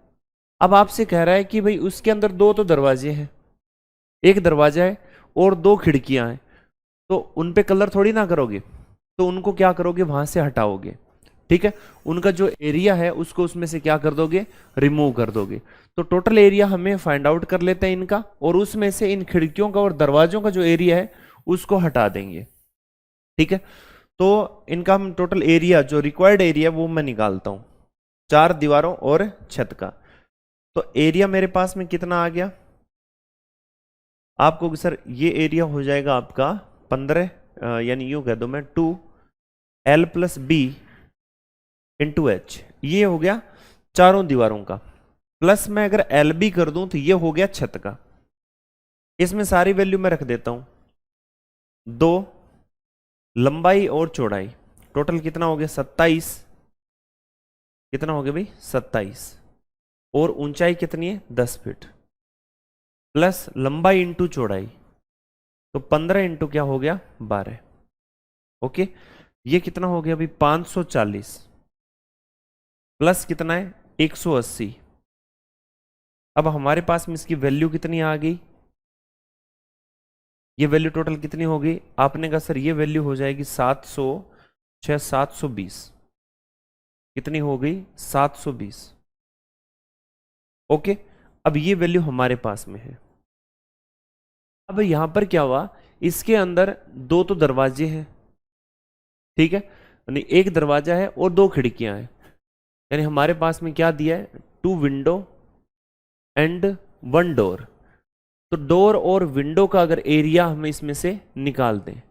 अब आपसे कह रहा है कि भाई उसके अंदर 2 तो दरवाजे हैं, एक दरवाजा है और 2 खिड़कियां हैं, तो उन पे कलर थोड़ी ना करोगे, तो उनको क्या करोगे? वहां से हटाओगे। ठीक है, उनका जो एरिया है उसको उसमें से क्या कर दोगे? रिमूव कर दोगे। तो टोटल एरिया हमें फाइंड आउट कर लेते हैं इनका, और उसमें से इन खिड़कियों का और दरवाजों का जो एरिया है उसको हटा देंगे। ठीक है, तो इनका हम टोटल एरिया जो रिक्वायर्ड एरिया वो मैं निकालता हूं, 4 दीवारों और छत का। तो एरिया मेरे पास में कितना आ गया? आपको सर ये एरिया हो जाएगा आपका 15, यानी यूं कह दो मैं 2L+B इंटू एच, ये हो गया चारों दीवारों का। प्लस मैं अगर LB कर दूं तो ये हो गया छत का। इसमें सारी वैल्यू मैं रख देता हूं। 2 लंबाई और चौड़ाई टोटल कितना हो गया? 27। कितना हो गया भाई? 27। और ऊंचाई कितनी है? 10 फीट। प्लस लंबाई इंटू चौड़ाई, तो 15 इंटू क्या हो गया? 12। ओके, ये कितना हो गया भाई? 540 प्लस कितना है? 180। अब हमारे पास में इसकी वैल्यू कितनी आ गई? ये वैल्यू टोटल कितनी हो गई? आपने कहा सर ये वैल्यू हो जाएगी 720। कितनी हो गई? 720। ओके, अब ये वैल्यू हमारे पास में है। अब यहां पर क्या हुआ? इसके अंदर 2 तो दरवाजे हैं, ठीक है, यानी एक दरवाजा है और 2 खिड़कियां हैं, यानी हमारे पास में क्या दिया है? 2 विंडो एंड 1 डोर। तो डोर और विंडो का अगर एरिया हम इसमें से निकाल दें,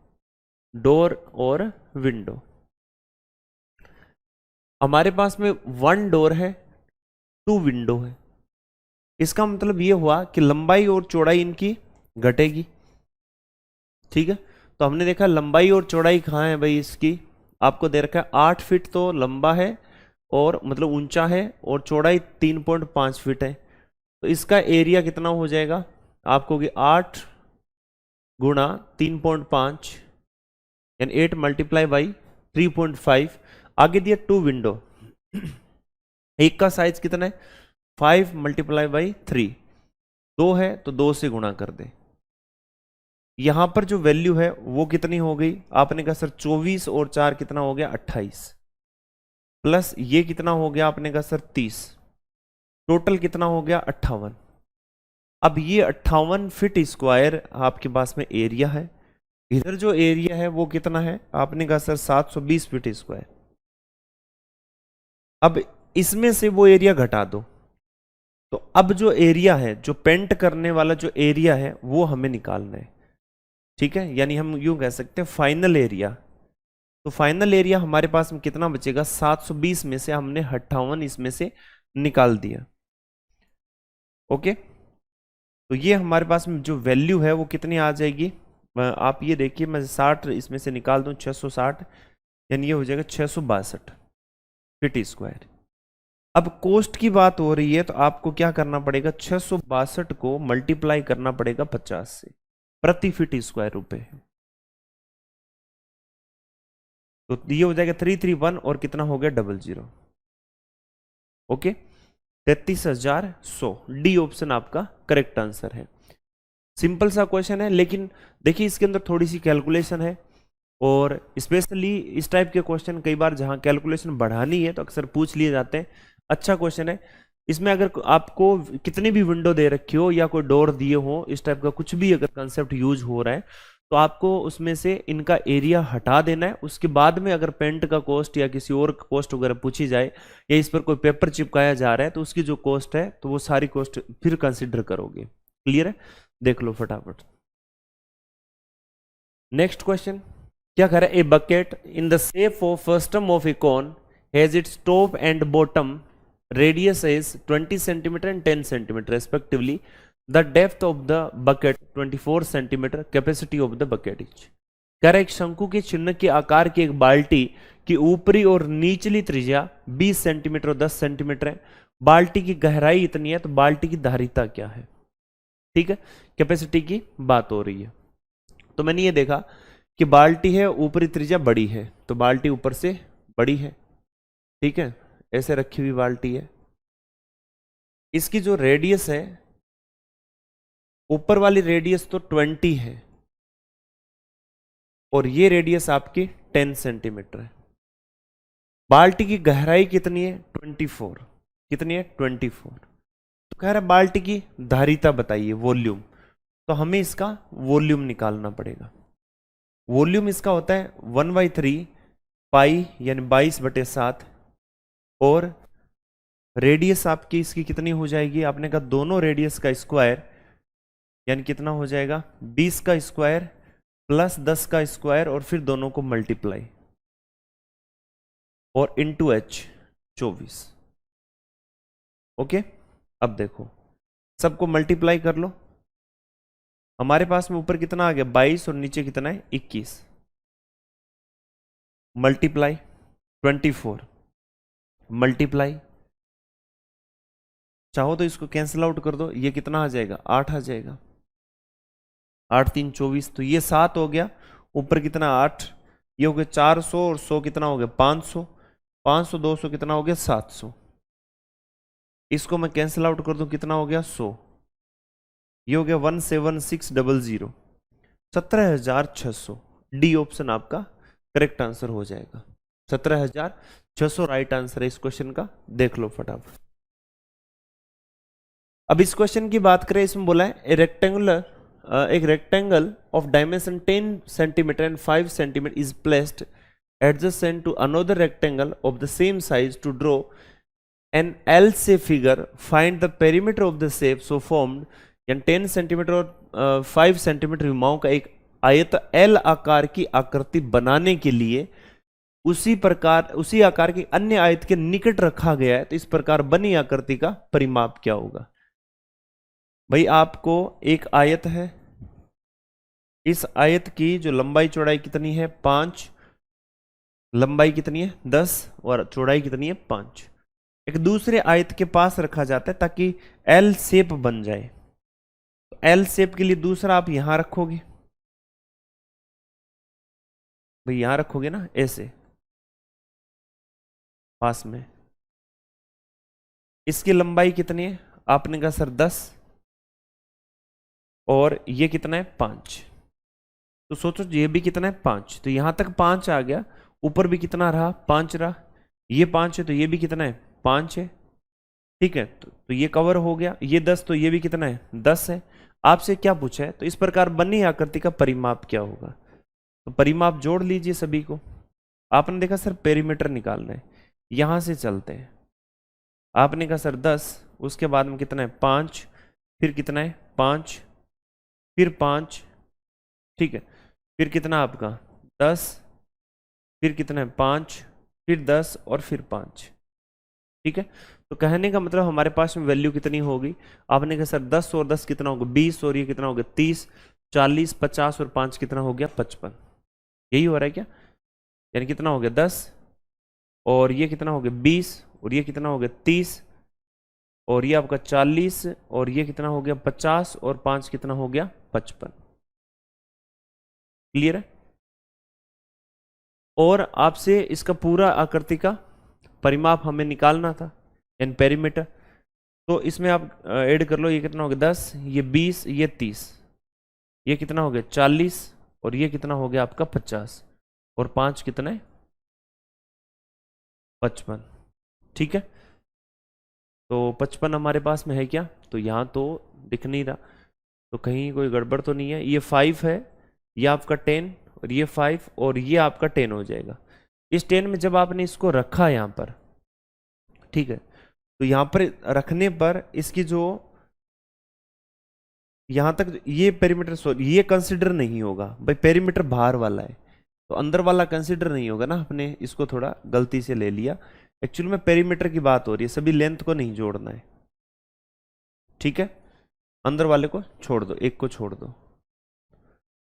डोर और विंडो, हमारे पास में 1 डोर है, 2 विंडो है। इसका मतलब ये हुआ कि लंबाई और चौड़ाई इनकी घटेगी। ठीक है, तो हमने देखा लंबाई और चौड़ाई कहाँ है भाई इसकी? आपको दे रखा है 8 फीट तो लंबा है और मतलब ऊंचा है, और चौड़ाई 3.5 फीट है। तो इसका एरिया कितना हो जाएगा आपको? कि 8 गुणा 3.5 यानी 8 मल्टीप्लाई बाई 3.5। आगे दिया 2 विंडो, एक का साइज कितना है? 5 मल्टीप्लाई बाई 3। 2 है तो 2 से गुणा कर दे। यहां पर जो वैल्यू है वो कितनी हो गई? आपने कहा सर 24 और 4 कितना हो गया? 28। प्लस ये कितना हो गया? आपने कहा सर 30। टोटल कितना हो गया? 58। अब ये 58 फीट स्क्वायर आपके पास में एरिया है। इधर जो एरिया है वो कितना है? आपने कहा सर 720 फीट स्क्वायर। अब इसमें से वो एरिया घटा दो, तो अब जो एरिया है, जो पेंट करने वाला जो एरिया है वो हमें निकालना है। ठीक है, यानी हम यूं कह सकते हैं फाइनल एरिया। तो फाइनल एरिया हमारे पास में कितना बचेगा? 720 में से हमने 58 इसमें से निकाल दिया। ओके, तो ये हमारे पास में जो वैल्यू है वो कितनी आ जाएगी? आप ये देखिए, मैं 60 इसमें से निकाल दूं, 660, यानी ये हो जाएगा 662 फीट स्क्वायर। अब कोस्ट की बात हो रही है तो आपको क्या करना पड़ेगा? 662 को मल्टीप्लाई करना पड़ेगा 50 से, प्रति फीट स्क्वायर रुपए। तो ये हो जाएगा 331 और कितना हो गया? 00। ओके, 33,100। डी ऑप्शन आपका करेक्ट आंसर है। सिंपल सा क्वेश्चन है, लेकिन देखिए इसके अंदर थोड़ी सी कैलकुलेशन है, और स्पेशली इस टाइप के क्वेश्चन कई बार जहां कैलकुलेशन बढ़ानी है तो अक्सर पूछ लिए जाते हैं। अच्छा क्वेश्चन है। इसमें अगर आपको कितनी भी विंडो दे रखी हो या कोई डोर दिए हो, इस टाइप का कुछ भी अगर कंसेप्ट यूज हो रहा है, तो आपको उसमें से इनका एरिया हटा देना है। उसके बाद में अगर पेंट का कॉस्ट या किसी और कॉस्ट वगैरह पूछी जाए, या इस पर कोई पेपर चिपकाया जा रहा है, तो उसकी जो कॉस्ट है तो वो सारी कॉस्ट फिर कंसिडर करोगे। क्लियर है? देख लो फटाफट। नेक्स्ट क्वेश्चन क्या कह रहा है, a bucket in the shape of frustum of a cone has its top and bottom radius is 20 centimetre and 10 centimetre respectively, the depth of the bucket 24 centimetre, capacity of the bucket is. कह रहा है एक शंकु के चिन्ह के आकार की एक बाल्टी की ऊपरी और निचली त्रिज्या 20 सेंटीमीटर और 10 सेंटीमीटर है, बाल्टी की गहराई इतनी है, तो बाल्टी की धारिता क्या है। ठीक है, कैपेसिटी की बात हो रही है। तो मैंने ये देखा कि बाल्टी है, ऊपरी त्रिज्या बड़ी है, तो बाल्टी ऊपर से बड़ी है। ठीक है, ऐसे रखी हुई बाल्टी है, इसकी जो रेडियस है, ऊपर वाली रेडियस तो 20 है और ये रेडियस आपकी 10 सेंटीमीटर है। बाल्टी की गहराई कितनी है, 24। कितनी है, 24। तो कह रहा है बाल्टी की धारिता बताइए, वॉल्यूम। तो हमें इसका वॉल्यूम निकालना पड़ेगा। वॉल्यूम इसका होता है 1/3 पाई यानी 22/7, और रेडियस आपकी इसकी कितनी हो जाएगी, आपने कहा दोनों रेडियस का स्क्वायर यानी कितना हो जाएगा, 20 का स्क्वायर प्लस 10 का स्क्वायर और फिर दोनों को मल्टीप्लाई और इंटू h 24। ओके, अब देखो सबको मल्टीप्लाई कर लो। हमारे पास में ऊपर कितना आ गया 22 और नीचे कितना है 21, मल्टीप्लाई 24 मल्टीप्लाई, चाहो तो इसको कैंसिल आउट कर दो, ये कितना आ जाएगा 8 आ जाएगा, 8 3 24, तो ये 7 हो गया, ऊपर कितना 8, ये हो गया 400 और 100 कितना हो गया 500, 500 200 कितना हो गया 700, इसको मैं कैंसिल आउट कर दूं कितना हो गया 100, ये हो गया 17600, 17,600। डी ऑप्शन आपका करेक्ट आंसर हो जाएगा, 17,600 राइट आंसर है इस क्वेश्चन का, देख लो फटाफट। अब इस क्वेश्चन की बात करें, इसमें बोला है एक rectangle of dimension 10 centimetre and 5 centimetre is placed adjacent to another rectangle of the same size to draw an L shape figure. Find the perimeter of the shape so formed। यानी 10 centimetre और 5 centimetre विमाओं का एक आयत L आकार की आकृति बनाने के लिए उसी आकार की अन्य आयत के निकट रखा गया है, तो इस प्रकार बनी आकृति का परिमाप क्या होगा। भाई आपको एक आयत है, इस आयत की जो लंबाई चौड़ाई कितनी है 5, लंबाई कितनी है 10 और चौड़ाई कितनी है 5, एक दूसरे आयत के पास रखा जाता है ताकि एल शेप बन जाए। तो एल शेप के लिए दूसरा आप यहां रखोगे, भाई यहां रखोगे ना ऐसे पास में, इसकी लंबाई कितनी है, आपने कहा सर 10 और ये कितना है 5, तो सोचो ये भी कितना है 5, तो यहां तक 5 आ गया, ऊपर भी कितना रहा 5 रहा, ये 5 है तो ये भी कितना है 5 है। ठीक है, तो ये कवर हो गया, ये 10 तो ये भी कितना है 10 है। आपसे क्या पूछा है, तो इस प्रकार बनी आकृति का परिमाप क्या होगा, तो परिमाप जोड़ लीजिए सभी को। आपने देखा सर पेरीमीटर निकालना है, यहां से चलते हैं, आपने कहा सर 10, उसके बाद में कितना है 5, फिर कितना है 5, फिर 5, ठीक है, फिर कितना आपका 10, फिर कितना है 5, फिर 10 और फिर 5। ठीक है, तो कहने का मतलब हमारे पास में वैल्यू कितनी होगी, आपने कहा सर 10 और 10 कितना होगा 20 और ये कितना होगा 30, 40, 50 और 5 कितना हो गया 55। यही हो रहा है क्या, यानी कितना हो गया 10 और ये कितना हो गया 20 और ये कितना हो गया 30 और ये आपका 40 और ये कितना हो गया 50 और 5 कितना हो गया 55। क्लियर है। और आपसे इसका पूरा आकृति का परिमाप हमें निकालना था यानी पेरीमीटर, तो इसमें आप ऐड कर लो, ये कितना हो गया 10, ये 20, ये 30, ये कितना हो गया 40 और ये कितना हो गया आपका 50 और 5 कितना है 55। ठीक है, तो 55 हमारे पास में है क्या, तो यहाँ तो दिख नहीं रहा, तो कहीं कोई गड़बड़ तो नहीं है। ये 5 है, ये आपका 10 और ये 5 और ये आपका 10 हो जाएगा। इस 10 में जब आपने इसको रखा यहाँ पर, ठीक है, तो यहाँ पर रखने पर इसकी जो यहां तक ये पेरीमीटर, सॉरी ये कंसिडर नहीं होगा भाई, पेरीमीटर बाहर वाला है तो अंदर वाला कंसिडर नहीं होगा ना, अपने इसको थोड़ा गलती से ले लिया। एक्चुअली में पेरीमीटर की बात हो रही है, सभी लेंथ को नहीं जोड़ना है, ठीक है। अंदर वाले को छोड़ दो, एक को छोड़ दो,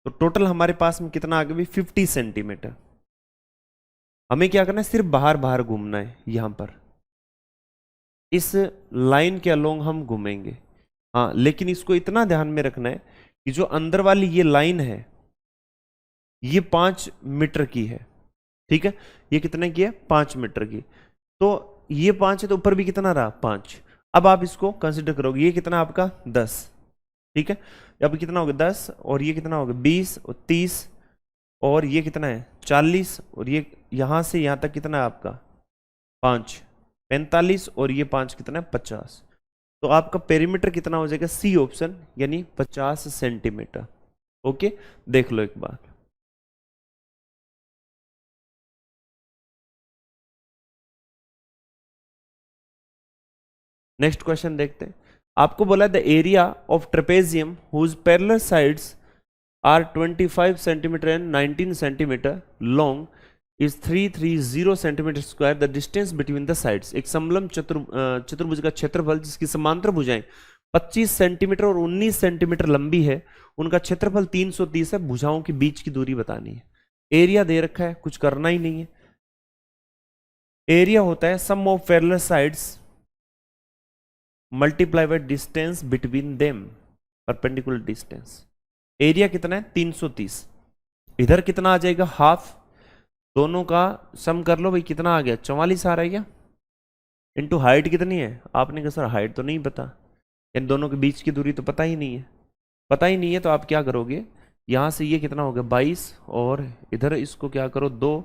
तो टोटल हमारे पास में कितना आ गया भाई 50 सेंटीमीटर। हमें क्या करना है, सिर्फ बाहर बाहर घूमना है, यहां पर इस लाइन के अलोंग हम घूमेंगे। हाँ लेकिन इसको इतना ध्यान में रखना है कि जो अंदर वाली ये लाइन है ये 5 मीटर की है, ठीक है। ये कितने की है, 5 मीटर की। तो ये 5 है तो ऊपर भी कितना रहा, 5। अब आप इसको कंसिडर करोगे, ये कितना आपका 10, ठीक है। अब कितना होगा 10, और ये कितना होगा 20 और 30, और ये कितना है 40, और ये यहां से यहां तक कितना है आपका 5, 45, और ये 5 कितना है 50। तो आपका पेरीमीटर कितना हो जाएगा, सी ऑप्शन, यानी 50 सेंटीमीटर। ओके, देख लो एक बार। नेक्स्ट क्वेश्चन देखते हैं। आपको बोला the area of trapezium whose parallel sides are 25 centimetre and 19 centimetre long is 330 centimetre square, the distance between the sides. एक समलम चतुर्भुज का क्षेत्रफल जिसकी समांतर भुजाएं 25 सेंटीमीटर और 19 सेंटीमीटर लंबी है, उनका क्षेत्रफल 330 है, भुजाओं के बीच की दूरी बतानी है। एरिया दे रखा है, कुछ करना ही नहीं है। एरिया होता है sum of parallel sides multiply by distance between them, perpendicular distance. Area कितना है 330, इधर कितना आ जाएगा हाफ, दोनों का सम कर लो भाई, कितना आ गया 44 आ रहा है क्या, इनटू हाइट कितनी है, आपने कहा सर हाइट तो नहीं पता, इन दोनों के बीच की दूरी तो पता ही नहीं है। पता ही नहीं है तो आप क्या करोगे, यहां से ये कितना हो गया 22, और इधर इसको क्या करो 2,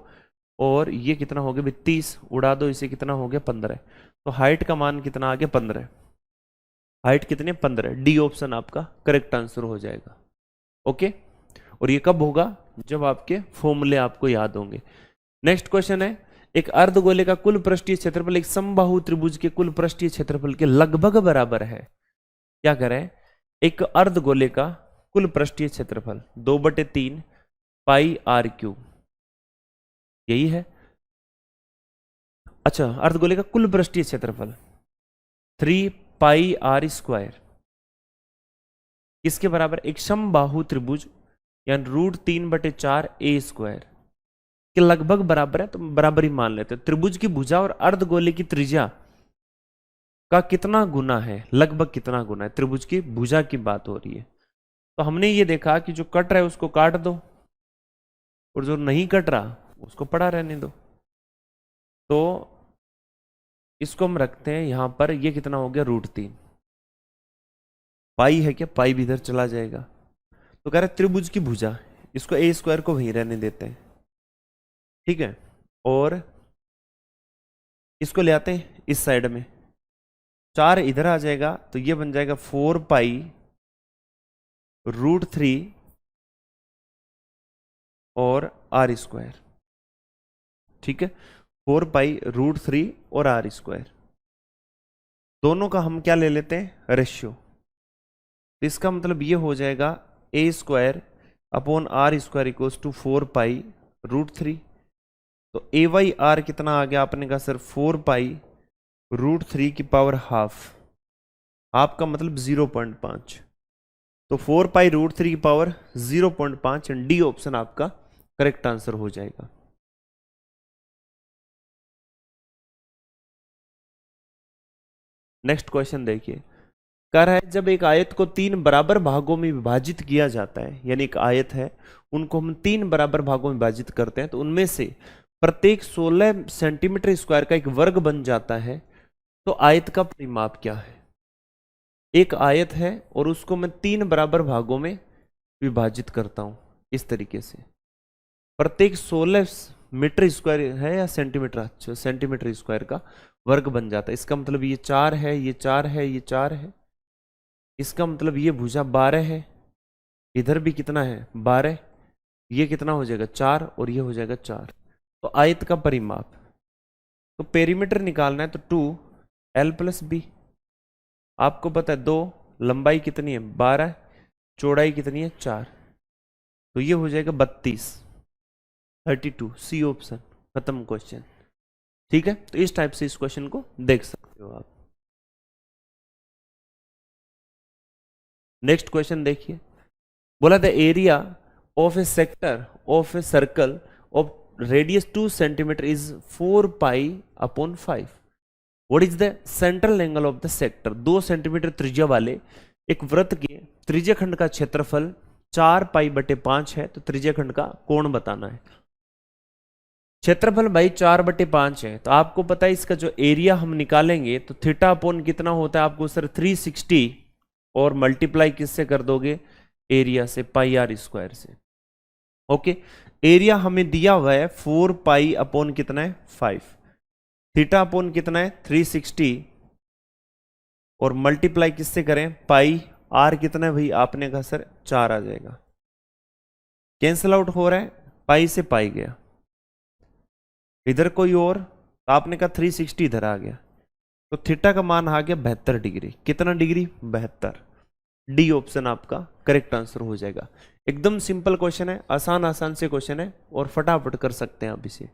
और ये कितना हो गया 30, उड़ा दो इसे, कितना हो गया 15। तो हाइट का मान कितना आ गया 15, हाइट कितनी 15। डी ऑप्शन आपका करेक्ट आंसर हो जाएगा। ओके, और ये कब होगा, जब आपके फॉर्मूले आपको याद होंगे। नेक्स्ट क्वेश्चन है, एक अर्धगोले का कुल पृष्ठीय क्षेत्रफल एक समबाहु त्रिभुज के कुल पृष्ठीय क्षेत्रफल के लगभग बराबर है। क्या करें, एक अर्धगोले का कुल पृष्ठीय क्षेत्रफल 2/3 पाई आर क्यूब, यही है। अच्छा, अर्धगोले का कुल पृष्ठीय क्षेत्रफल 3 पाई आर स्क्वायर इसके बराबर एक समबाहु त्रिभुज यानी √3/4 ए स्क्वायर के लगभग बराबर है, तो बराबर ही मान लेते हैं। त्रिभुज की भुजा और अर्धगोले की त्रिज्या का कितना गुना है, लगभग कितना गुना है, त्रिभुज की भुजा की बात हो रही है। तो हमने ये देखा कि जो कट रहा है उसको काट दो, और जो नहीं कट रहा उसको पड़ा रहने दो। तो इसको हम रखते हैं यहां पर, ये कितना हो गया √3 पाई है क्या, पाई भी इधर चला जाएगा। तो कह रहे त्रिभुज की भुजा, इसको ए स्क्वायर को वहीं रहने देते हैं, ठीक है। और इसको ले आते हैं इस साइड में, 4 इधर आ जाएगा, तो ये बन जाएगा 4 पाई √3 और आर स्क्वायर, ठीक है। 4 पाई √3 और आर स्क्वायर, दोनों का हम क्या ले लेते हैं रेशियो। तो इसका मतलब ये हो जाएगा a square upon r square equals to 4 pi √3। तो ए वाई आर कितना आ गया, आपने कहा सर 4 पाई √3 की पावर हाफ, हाफ का मतलब 0.5, तो 4 पाई √3 की पावर 0.5, एंड डी ऑप्शन आपका करेक्ट आंसर हो जाएगा। नेक्स्ट क्वेश्चन देखिए, कह रहा है जब एक आयत को 3 बराबर भागों में विभाजित किया जाता है, यानी एक आयत है उनको हम 3 बराबर भागों में विभाजित करते हैं, तो उनमें से प्रत्येक 16 सेंटीमीटर स्क्वायर का एक वर्ग बन जाता है, तो आयत का परिमाप क्या है। एक आयत है और उसको मैं 3 बराबर भागों में विभाजित करता हूं इस तरीके से, प्रत्येक 16 मीटर स्क्वायर है या सेंटीमीटर, अच्छा सेंटीमीटर स्क्वायर का वर्ग बन जाता है। इसका मतलब ये 4 है, ये 4 है, ये 4 है, इसका मतलब ये भुजा 12 है, इधर भी कितना है 12, ये कितना हो जाएगा 4, और ये हो जाएगा 4। तो आयत का परिमाप, तो पेरीमीटर निकालना है तो 2l + b, आपको पता है 2, लंबाई कितनी है 12, चौड़ाई कितनी है 4, तो ये हो जाएगा 32, 32, सी ऑप्शन। खत्म क्वेश्चन। ठीक है, तो इस टाइप से इस क्वेश्चन को देख सकते हो आप। नेक्स्ट क्वेश्चन देखिए, बोला the area of A sector of a circle of radius 2 centimetre is 4 pi upon 5। What is the central angle of the sector. 2 centimetre त्रिज्या वाले एक वृत्त के त्रिज्याखंड का क्षेत्रफल 4 पाई बटे 5 है, तो त्रिज्याखंड का कोण बताना है। क्षेत्रफल भाई 4 बटे 5 है, तो आपको पता है इसका जो एरिया हम निकालेंगे तो थीटा अपॉन कितना होता है आपको सर 360, और मल्टीप्लाई किससे कर दोगे, एरिया से, पाई आर स्क्वायर से। ओके, एरिया हमें दिया हुआ है 4 पाई अपॉन कितना है 5, थीटा अपॉन कितना है 360, और मल्टीप्लाई किससे करें, पाई आर कितना है भाई, आपने कहा सर 4 आ जाएगा, कैंसिल आउट हो रहा है, पाई से पाई गया, इधर कोई और, तो आपने कहा 360 इधर आ गया, तो थीटा का मान आ गया 72 डिग्री। कितना डिग्री, 72। डी ऑप्शन आपका करेक्ट आंसर हो जाएगा। एकदम सिंपल क्वेश्चन है, आसान आसान से क्वेश्चन है, और फटाफट कर सकते हैं आप इसे।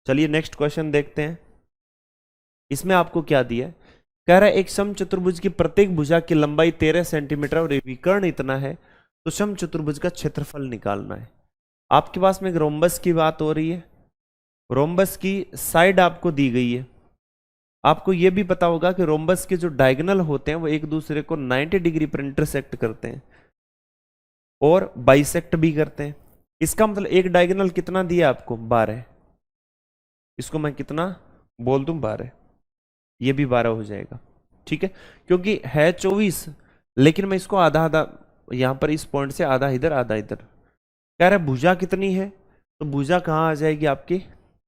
चलिए नेक्स्ट क्वेश्चन देखते हैं। इसमें आपको क्या दिया है, कह रहा है एक समचतुर्भुज की प्रत्येक भुजा की लंबाई 13 सेंटीमीटर और विकर्ण इतना है, तो समचतुर्भुज का क्षेत्रफल निकालना है। आपके पास में एक रोम्बस की बात हो रही है, रोम्बस की साइड आपको दी गई है। आपको यह भी पता होगा कि रोम्बस के जो डायगोनल होते हैं वो एक दूसरे को 90 डिग्री पर इंटरसेक्ट करते हैं और बाइसेक्ट भी करते हैं। इसका मतलब एक डायगोनल कितना दिया आपको, 12। इसको मैं कितना बोल दूं, 12, ये भी 12 हो जाएगा। ठीक है, क्योंकि है 24, लेकिन मैं इसको आधा आधा, यहां पर इस पॉइंट से आधा इधर आधा इधर। कह रहा है भुजा कितनी है, तो भुजा कहां आ जाएगी आपकी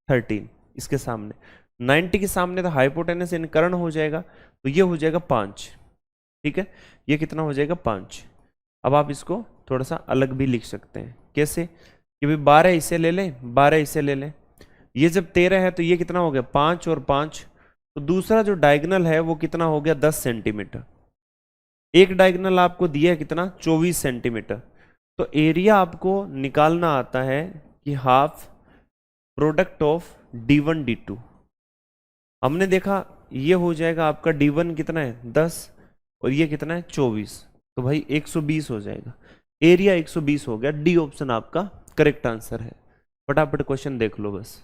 13, इसके सामने 90 के सामने तो हाइपोटेनस इन कर्ण हो जाएगा, तो ये हो जाएगा 5। ठीक है, ये कितना हो जाएगा 5। अब आप इसको थोड़ा सा अलग भी लिख सकते हैं, कैसे कि भाई 12 इसे ले लें, 12 इसे ले लें, ये जब 13 है तो ये कितना हो गया 5 और 5, तो दूसरा जो डायगोनल है वो कितना हो गया 10 सेंटीमीटर। एक डायगोनल आपको दिया है कितना 24 सेंटीमीटर। तो एरिया आपको निकालना आता है कि half product of d1 d2। हमने देखा ये हो जाएगा आपका d1 कितना है 10 और ये कितना है 24, तो भाई 120 हो जाएगा, एरिया 120 हो गया। डी ऑप्शन आपका करेक्ट आंसर है। फटाफट क्वेश्चन देख लो बस।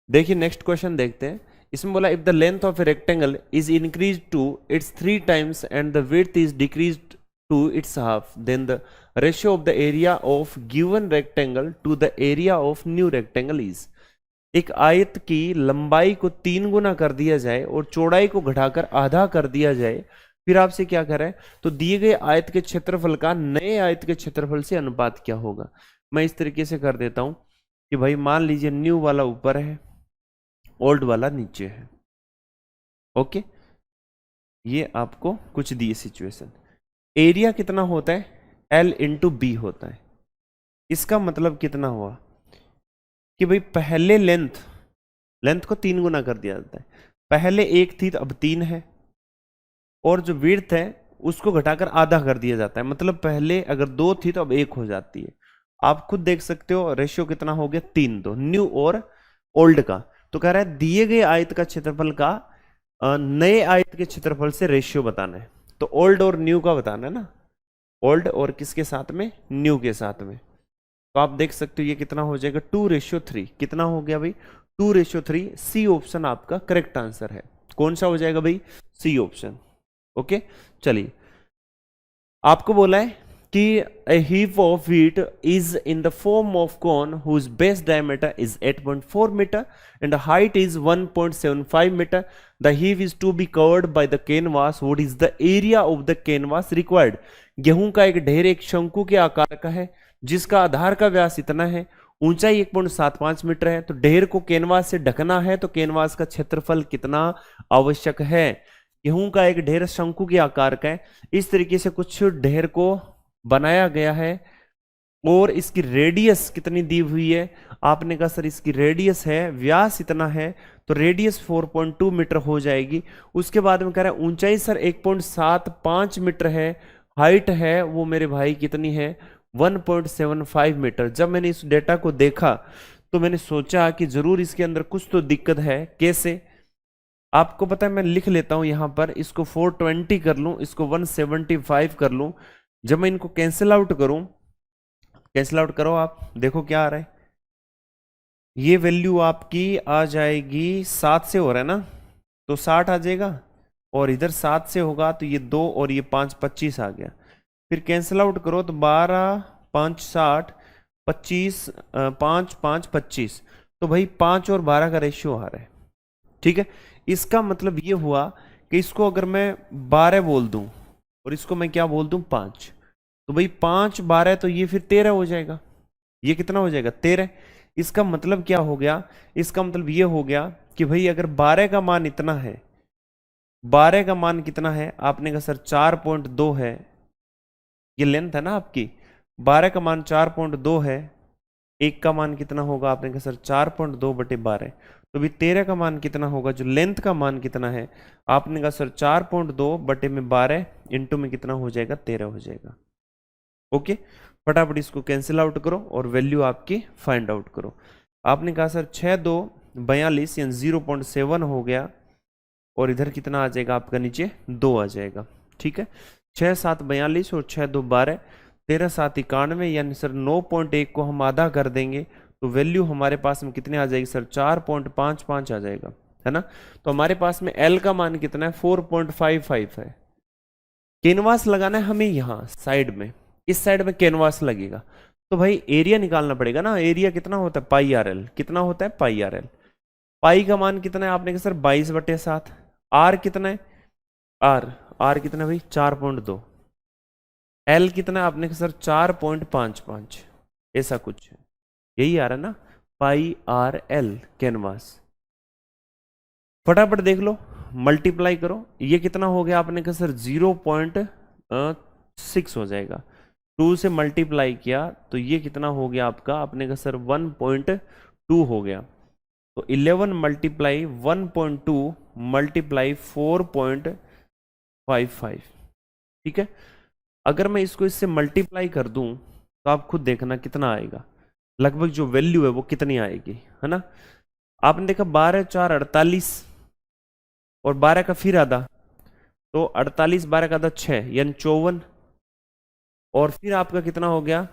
देखिए नेक्स्ट क्वेश्चन देखते हैं। इसमें बोला if the length of a rectangle is increase to its 3 times and the width is decrease to its half, then the ratio of the area of given rectangle to the area of new rectangle is. एक आयत की लंबाई को 3 गुना कर दिया जाए और चौड़ाई को घटाकर आधा कर दिया जाए, फिर आपसे क्या कर रहा है, तो दिए गए आयत के क्षेत्रफल का नए आयत के क्षेत्रफल से अनुपात क्या होगा। मैं इस तरीके से कर देता हूं कि भाई मान लीजिए न्यू वाला ऊपर है, ओल्ड वाला नीचे है। ओके, ये आपको कुछ दिए सिचुएशन। एरिया कितना होता है, L इंटू बी होता है। इसका मतलब कितना हुआ कि भाई पहले लेंथ को 3 गुना कर दिया जाता है। पहले 1 थी तो अब 3 है, और जो विड्थ है उसको घटाकर आधा कर दिया जाता है। मतलब पहले अगर 2 थी तो अब 1 हो जाती है। आप खुद देख सकते हो रेशियो कितना हो गया 3-2, न्यू और ओल्ड का। तो कह रहा है दिए गए आयत का क्षेत्रफल का नए आयत के क्षेत्रफल से रेशियो बताना है। तो ओल्ड और न्यू का बताना है ना, ओल्ड और किसके साथ में, न्यू के साथ में। तो आप देख सकते हो ये कितना हो जाएगा 2:3। कितना हो गया भाई 2:3। सी ऑप्शन आपका करेक्ट आंसर है। कौन सा हो जाएगा भाई, सी ऑप्शन। ओके, चलिए आपको बोला है कि a heap of wheat is in the form of cone whose base diameter is 8.4 meter and the height is 1.75 meter. The heap is to be covered by the canvas. What is the area of the canvas required? गेहूं का एक ढेर एक शंकु के आकार का है जिसका आधार का व्यास इतना है, ऊंचाई 1.75 मीटर है। तो ढेर को कैनवास से ढकना है तो कैनवास का क्षेत्रफल कितना आवश्यक है। गेहूं का एक ढेर शंकु के आकार का है, इस तरीके से कुछ ढेर को बनाया गया है और इसकी रेडियस कितनी दी हुई है, आपने कहा सर इसकी रेडियस है, व्यास इतना है, तो रेडियस 4.2 मीटर हो जाएगी। उसके बाद में कह रहा है ऊंचाई सर 1.75 मीटर है, हाइट है वो मेरे भाई कितनी है 1.75 मीटर। जब मैंने इस डेटा को देखा तो मैंने सोचा कि जरूर इसके अंदर कुछ तो दिक्कत है। कैसे, आपको पता है मैं लिख लेता हूं यहां पर, इसको 420 कर लूं, इसको 175 कर लूं। जब मैं इनको कैंसिल आउट करूं, कैंसिल आउट करो आप, देखो क्या आ रहा है, ये वैल्यू आपकी आ जाएगी 7 से हो रहा है ना, तो 60 आ जाएगा, और इधर 7 से होगा तो ये 2 और ये 5 25 आ गया। फिर कैंसिल आउट करो तो 12 5 60 25 5 5 25, तो भाई 5 और 12 का रेशियो आ रहा है। ठीक है, इसका मतलब ये हुआ कि इसको अगर मैं 12 बोल दूं और इसको मैं क्या बोल दूं 5, तो भाई 5 12 तो ये फिर 13 हो जाएगा। ये कितना हो जाएगा 13। इसका मतलब क्या हो गया, इसका मतलब ये हो गया कि भाई अगर 12 का मान इतना है, 12 का मान कितना है, आपने कहा सर 4.2 है, ये लेंथ है ना आपकी, 12 का मान 4.2 है, एक का मान कितना होगा, आपने कहा सर 4.2 बटे 12, तो भी 13 का मान कितना होगा, जो लेंथ का मान कितना है, आपने कहा सर 4.2 बटे में 12 इंटू में कितना हो जाएगा 13 हो जाएगा। ओके, फटाफट इसको कैंसिल आउट करो और वैल्यू आपकी फाइंड आउट करो। आपने कहा सर 6 2 42 यानी 0.7 हो गया, और इधर कितना आ जाएगा आपका नीचे 2 आ जाएगा। ठीक है, 6 7 42 और 6 2 12, 13 7 91, यानी सर 9.1 को हम आधा कर देंगे तो वैल्यू हमारे पास में कितने आ जाएगी सर 4.55 आ जाएगा, है ना। तो हमारे पास में एल का मान कितना है 4.55 है। कैनवास लगाना है हमें यहाँ साइड में, इस साइड में कैनवास लगेगा, तो भाई एरिया निकालना पड़ेगा ना। एरिया कितना होता है पाई आर एल, कितना होता है पाई आर एल। पाई का मान कितना है, आपने कहा सर 22/7। आर कितना है, आर कितना है भाई 4.2। एल कितना है, आपने कहा सर 4.55, ऐसा कुछ है, यही आ रहा है ना पाई आर एल कैनवास। फटाफट देख लो, मल्टीप्लाई करो, ये कितना हो गया, आपने कहा सर 0.6 हो जाएगा। 2 से मल्टीप्लाई किया तो ये कितना हो गया आपका, आपने कहा सर 1.2 हो गया। तो 11 मल्टीप्लाई 1.2 मल्टीप्लाई 4.55। ठीक है, अगर मैं इसको इससे मल्टीप्लाई कर दूं तो आप खुद देखना कितना आएगा, लगभग जो वैल्यू है वो कितनी आएगी, है ना। आपने देखा 12 4 48 और 12 का फिर आधा, तो 48 12 का आधा 6 यानी 54, और फिर आपका कितना हो गया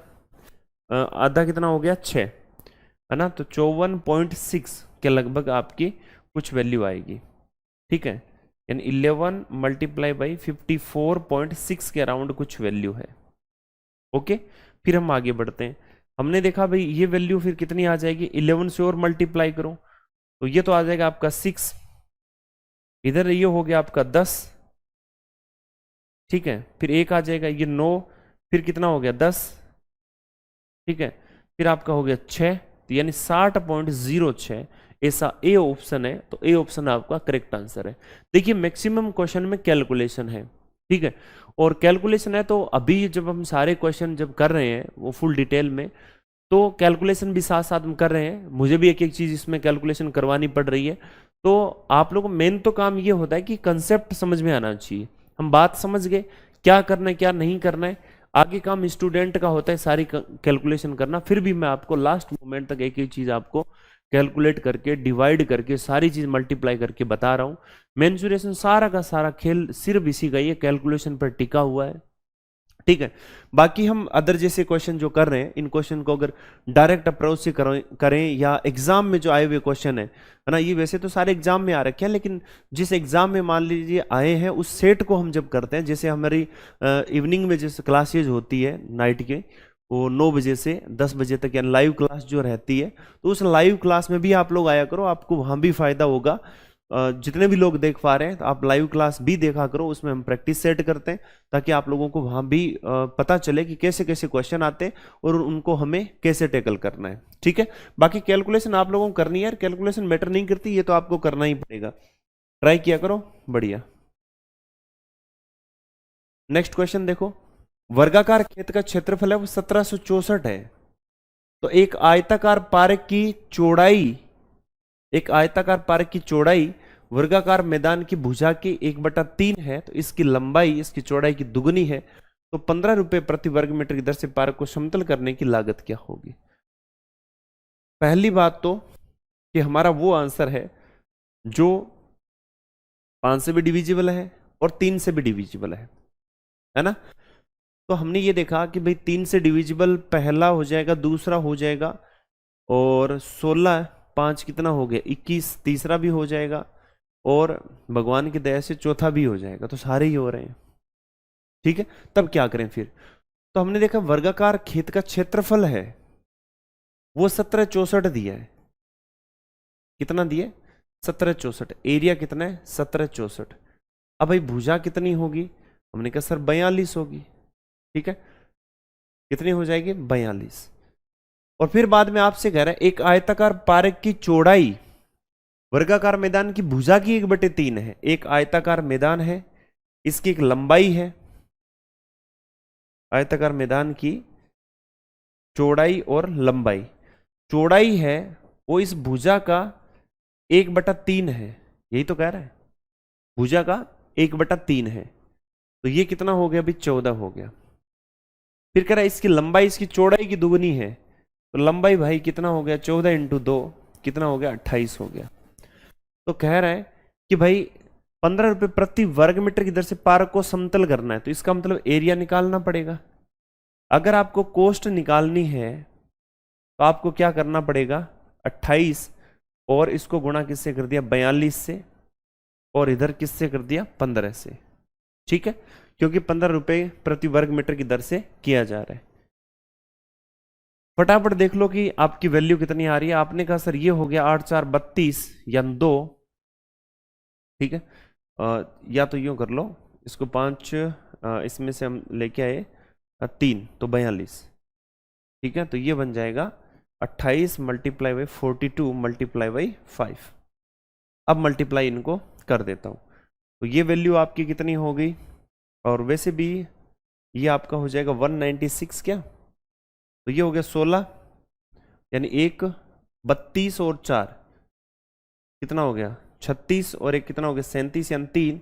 आधा कितना हो गया 6, है ना। तो 54.6 के लगभग आपकी कुछ वैल्यू आएगी। ठीक है, यानी 11 मल्टीप्लाई बाई 54.6 के अराउंड कुछ वैल्यू है। ओके, फिर हम आगे बढ़ते हैं। हमने देखा भाई ये वैल्यू फिर कितनी आ जाएगी, 11 से और मल्टीप्लाई करो तो ये तो आ जाएगा आपका 6, इधर ये हो गया आपका 10। ठीक है, फिर एक आ जाएगा ये 9, फिर कितना हो गया 10। ठीक है, फिर आपका हो गया 6, तो यानी 60.06, ऐसा ए ऑप्शन है। तो ए ऑप्शन आपका करेक्ट आंसर है। देखिए मैक्सिमम क्वेश्चन में कैलकुलेशन है, ठीक है, और कैलकुलेशन है तो अभी जब हम सारे क्वेश्चन जब कर रहे हैं वो फुल डिटेल में, तो कैलकुलेशन भी साथ साथ हम कर रहे हैं, मुझे भी एक एक चीज इसमें कैलकुलेशन करवानी पड़ रही है। तो आप लोगों को मेन तो काम ये होता है कि कंसेप्ट समझ में आना चाहिए, हम बात समझ गए क्या करना है क्या नहीं करना है, आगे काम स्टूडेंट का होता है सारी कैलकुलेशन करना। फिर भी मैं आपको लास्ट मोमेंट तक एक एक चीज आपको कैलकुलेट करके डिवाइड करके सारी चीज मल्टीप्लाई करके बता रहा हूँ। मेंसुरेशन सारा का सारा खेल सिर्फ इसी का ये कैलकुलेशन पर टिका हुआ है। ठीक है, बाकी हम अदर जैसे क्वेश्चन जो कर रहे हैं इन क्वेश्चन को अगर डायरेक्ट अप्रोच से करें या एग्जाम में जो आए हुए क्वेश्चन है ना, ये वैसे तो सारे एग्जाम में आ रखे हैं, लेकिन जिस एग्जाम में मान लीजिए आए हैं उस सेट को हम जब करते हैं, जैसे हमारी इवनिंग में जैसे क्लासेज होती है नाइट के, वो 9 बजे से 10 बजे तक या लाइव क्लास जो रहती है, तो उस लाइव क्लास में भी आप लोग आया करो, आपको वहाँ भी फायदा होगा। जितने भी लोग देख पा रहे हैं तो आप लाइव क्लास भी देखा करो, उसमें हम प्रैक्टिस सेट करते हैं ताकि आप लोगों को वहाँ भी पता चले कि कैसे कैसे क्वेश्चन आते हैं और उनको हमें कैसे टैकल करना है। ठीक है, बाकी कैलकुलेशन आप लोगों को करनी है, कैलकुलेशन मैटर नहीं करती, ये तो आपको करना ही पड़ेगा, ट्राई किया करो। बढ़िया, नेक्स्ट क्वेश्चन देखो, वर्गाकार खेत का क्षेत्रफल है वो 1764 है। तो एक आयताकार पार्क की चौड़ाई, एक आयताकार पार्क की चौड़ाई वर्गाकार मैदान की भुजा की 1/3 है, तो इसकी लंबाई इसकी चौड़ाई की दुगनी है। तो 15 रुपए प्रति वर्ग मीटर की दर से पार्क को समतल करने की लागत क्या होगी? पहली बात तो कि हमारा वो आंसर है जो 5 से भी डिविजिबल है और 3 से भी डिविजिबल है ना। तो हमने ये देखा कि भाई 3 से डिविजिबल पहला हो जाएगा, दूसरा हो जाएगा, और 16 5 कितना हो गया 21, तीसरा भी हो जाएगा, और भगवान की दया से चौथा भी हो जाएगा। तो सारे ही हो रहे हैं, ठीक है। तब क्या करें फिर? तो हमने देखा वर्गाकार खेत का क्षेत्रफल है वो 1764 दिया है। कितना दिया? 1764। एरिया कितना है? 1764। अब भाई भुजा कितनी होगी? हमने कहा सर 42 होगी, ठीक है। कितनी हो जाएगी? 42। और फिर बाद में आपसे कह रहा है एक आयताकार पार्क की चौड़ाई वर्गाकार मैदान की भुजा की 1/3 है। एक आयताकार मैदान है, इसकी एक लंबाई है, आयताकार मैदान की चौड़ाई और लंबाई। चौड़ाई है वो इस भुजा का 1/3 है, यही तो कह रहा है, भुजा का 1/3 है। तो ये कितना हो गया? अभी 14 हो गया। फिर कह रहा है इसकी लंबाई इसकी चौड़ाई की दुगनी है, तो लंबाई भाई कितना हो गया? 14 × 2 कितना हो गया? 28 हो गया। तो कह रहा है कि भाई 15 रुपए प्रति वर्ग मीटर की दर से पार्क को समतल करना है, तो इसका मतलब एरिया निकालना पड़ेगा। अगर आपको कोस्ट निकालनी है तो आपको क्या करना पड़ेगा? 28 और इसको गुणा किससे कर दिया? 42 से, और इधर किससे कर दिया? 15 से, ठीक है, क्योंकि 15 रुपए प्रति वर्ग मीटर की दर से किया जा रहा है। फटाफट देख लो कि आपकी वैल्यू कितनी आ रही है। आपने कहा सर ये हो गया 8 4 32 या 2, ठीक है। या तो यूं कर लो, इसको 5 इसमें से हम लेके आए 3 तो 42, ठीक है। तो ये बन जाएगा 28 × 42 × 5। अब मल्टीप्लाई इनको कर देता हूं, तो ये वैल्यू आपकी कितनी हो गई? और वैसे भी ये आपका हो जाएगा 196 क्या, तो ये हो गया 16, यानी 1 32 और 4 कितना हो गया? 36, और एक कितना हो गया? 37 यानी 3,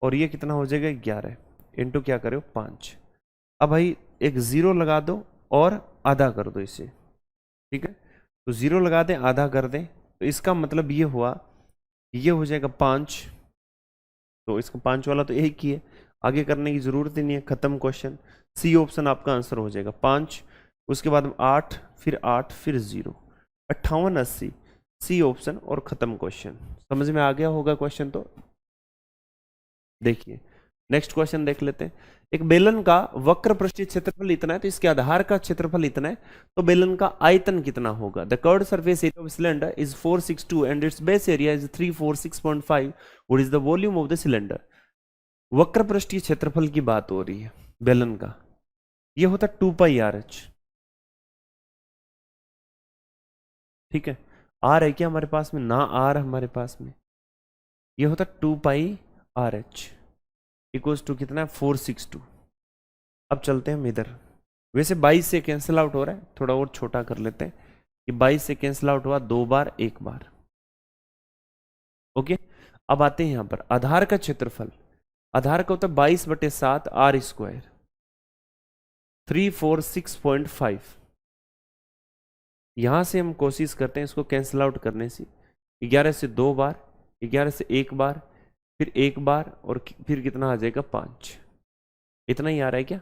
और ये कितना हो जाएगा? 11 इंटू क्या करो? 5। अब भाई एक 0 लगा दो और आधा कर दो इसे, ठीक है। तो 0 लगा दें, आधा कर दें, तो इसका मतलब ये हुआ, ये हो जाएगा 5। तो इसका 5 वाला तो एक ही है, आगे करने की जरूरत ही नहीं है, खत्म क्वेश्चन। सी ऑप्शन आपका आंसर हो जाएगा 5, उसके बाद 8, फिर 8, फिर 0, 58 80, सी ऑप्शन, और खत्म क्वेश्चन। समझ में आ गया होगा क्वेश्चन। तो देखिए नेक्स्ट क्वेश्चन देख लेते हैं। एक बेलन का वक्र पृष्ठीय क्षेत्रफल इतना है, तो इसके आधार का क्षेत्रफल इतना है, तो बेलन का आयतन कितना होगा? The curved surface area of cylinder is 462 and it's base area is 346.5। What is the volume of the cylinder? वक्र पृष्ठीय क्षेत्रफल की बात हो रही है बेलन का। ये होता 2πRh, ठीक है। आर है क्या हमारे पास में? ना आर हमारे पास में। ये होता 2πRh इक्वल्स टू कितना है? 462। अब चलते हैं हम इधर। वैसे 22 से कैंसिल आउट हो रहा है, थोड़ा और छोटा कर लेते हैं कि 22 से कैंसिल आउट हुआ 2 बार, 1 बार, ओके। अब आते हैं यहां पर आधार का क्षेत्रफल। आधार का होता है 22/7 R², 346.5। यहां से हम कोशिश करते हैं इसको कैंसिल आउट करने से। 11 से 2 बार, 11 से 1 बार, फिर 1 बार, और फिर कितना आ जाएगा? 5। इतना ही आ रहा है क्या?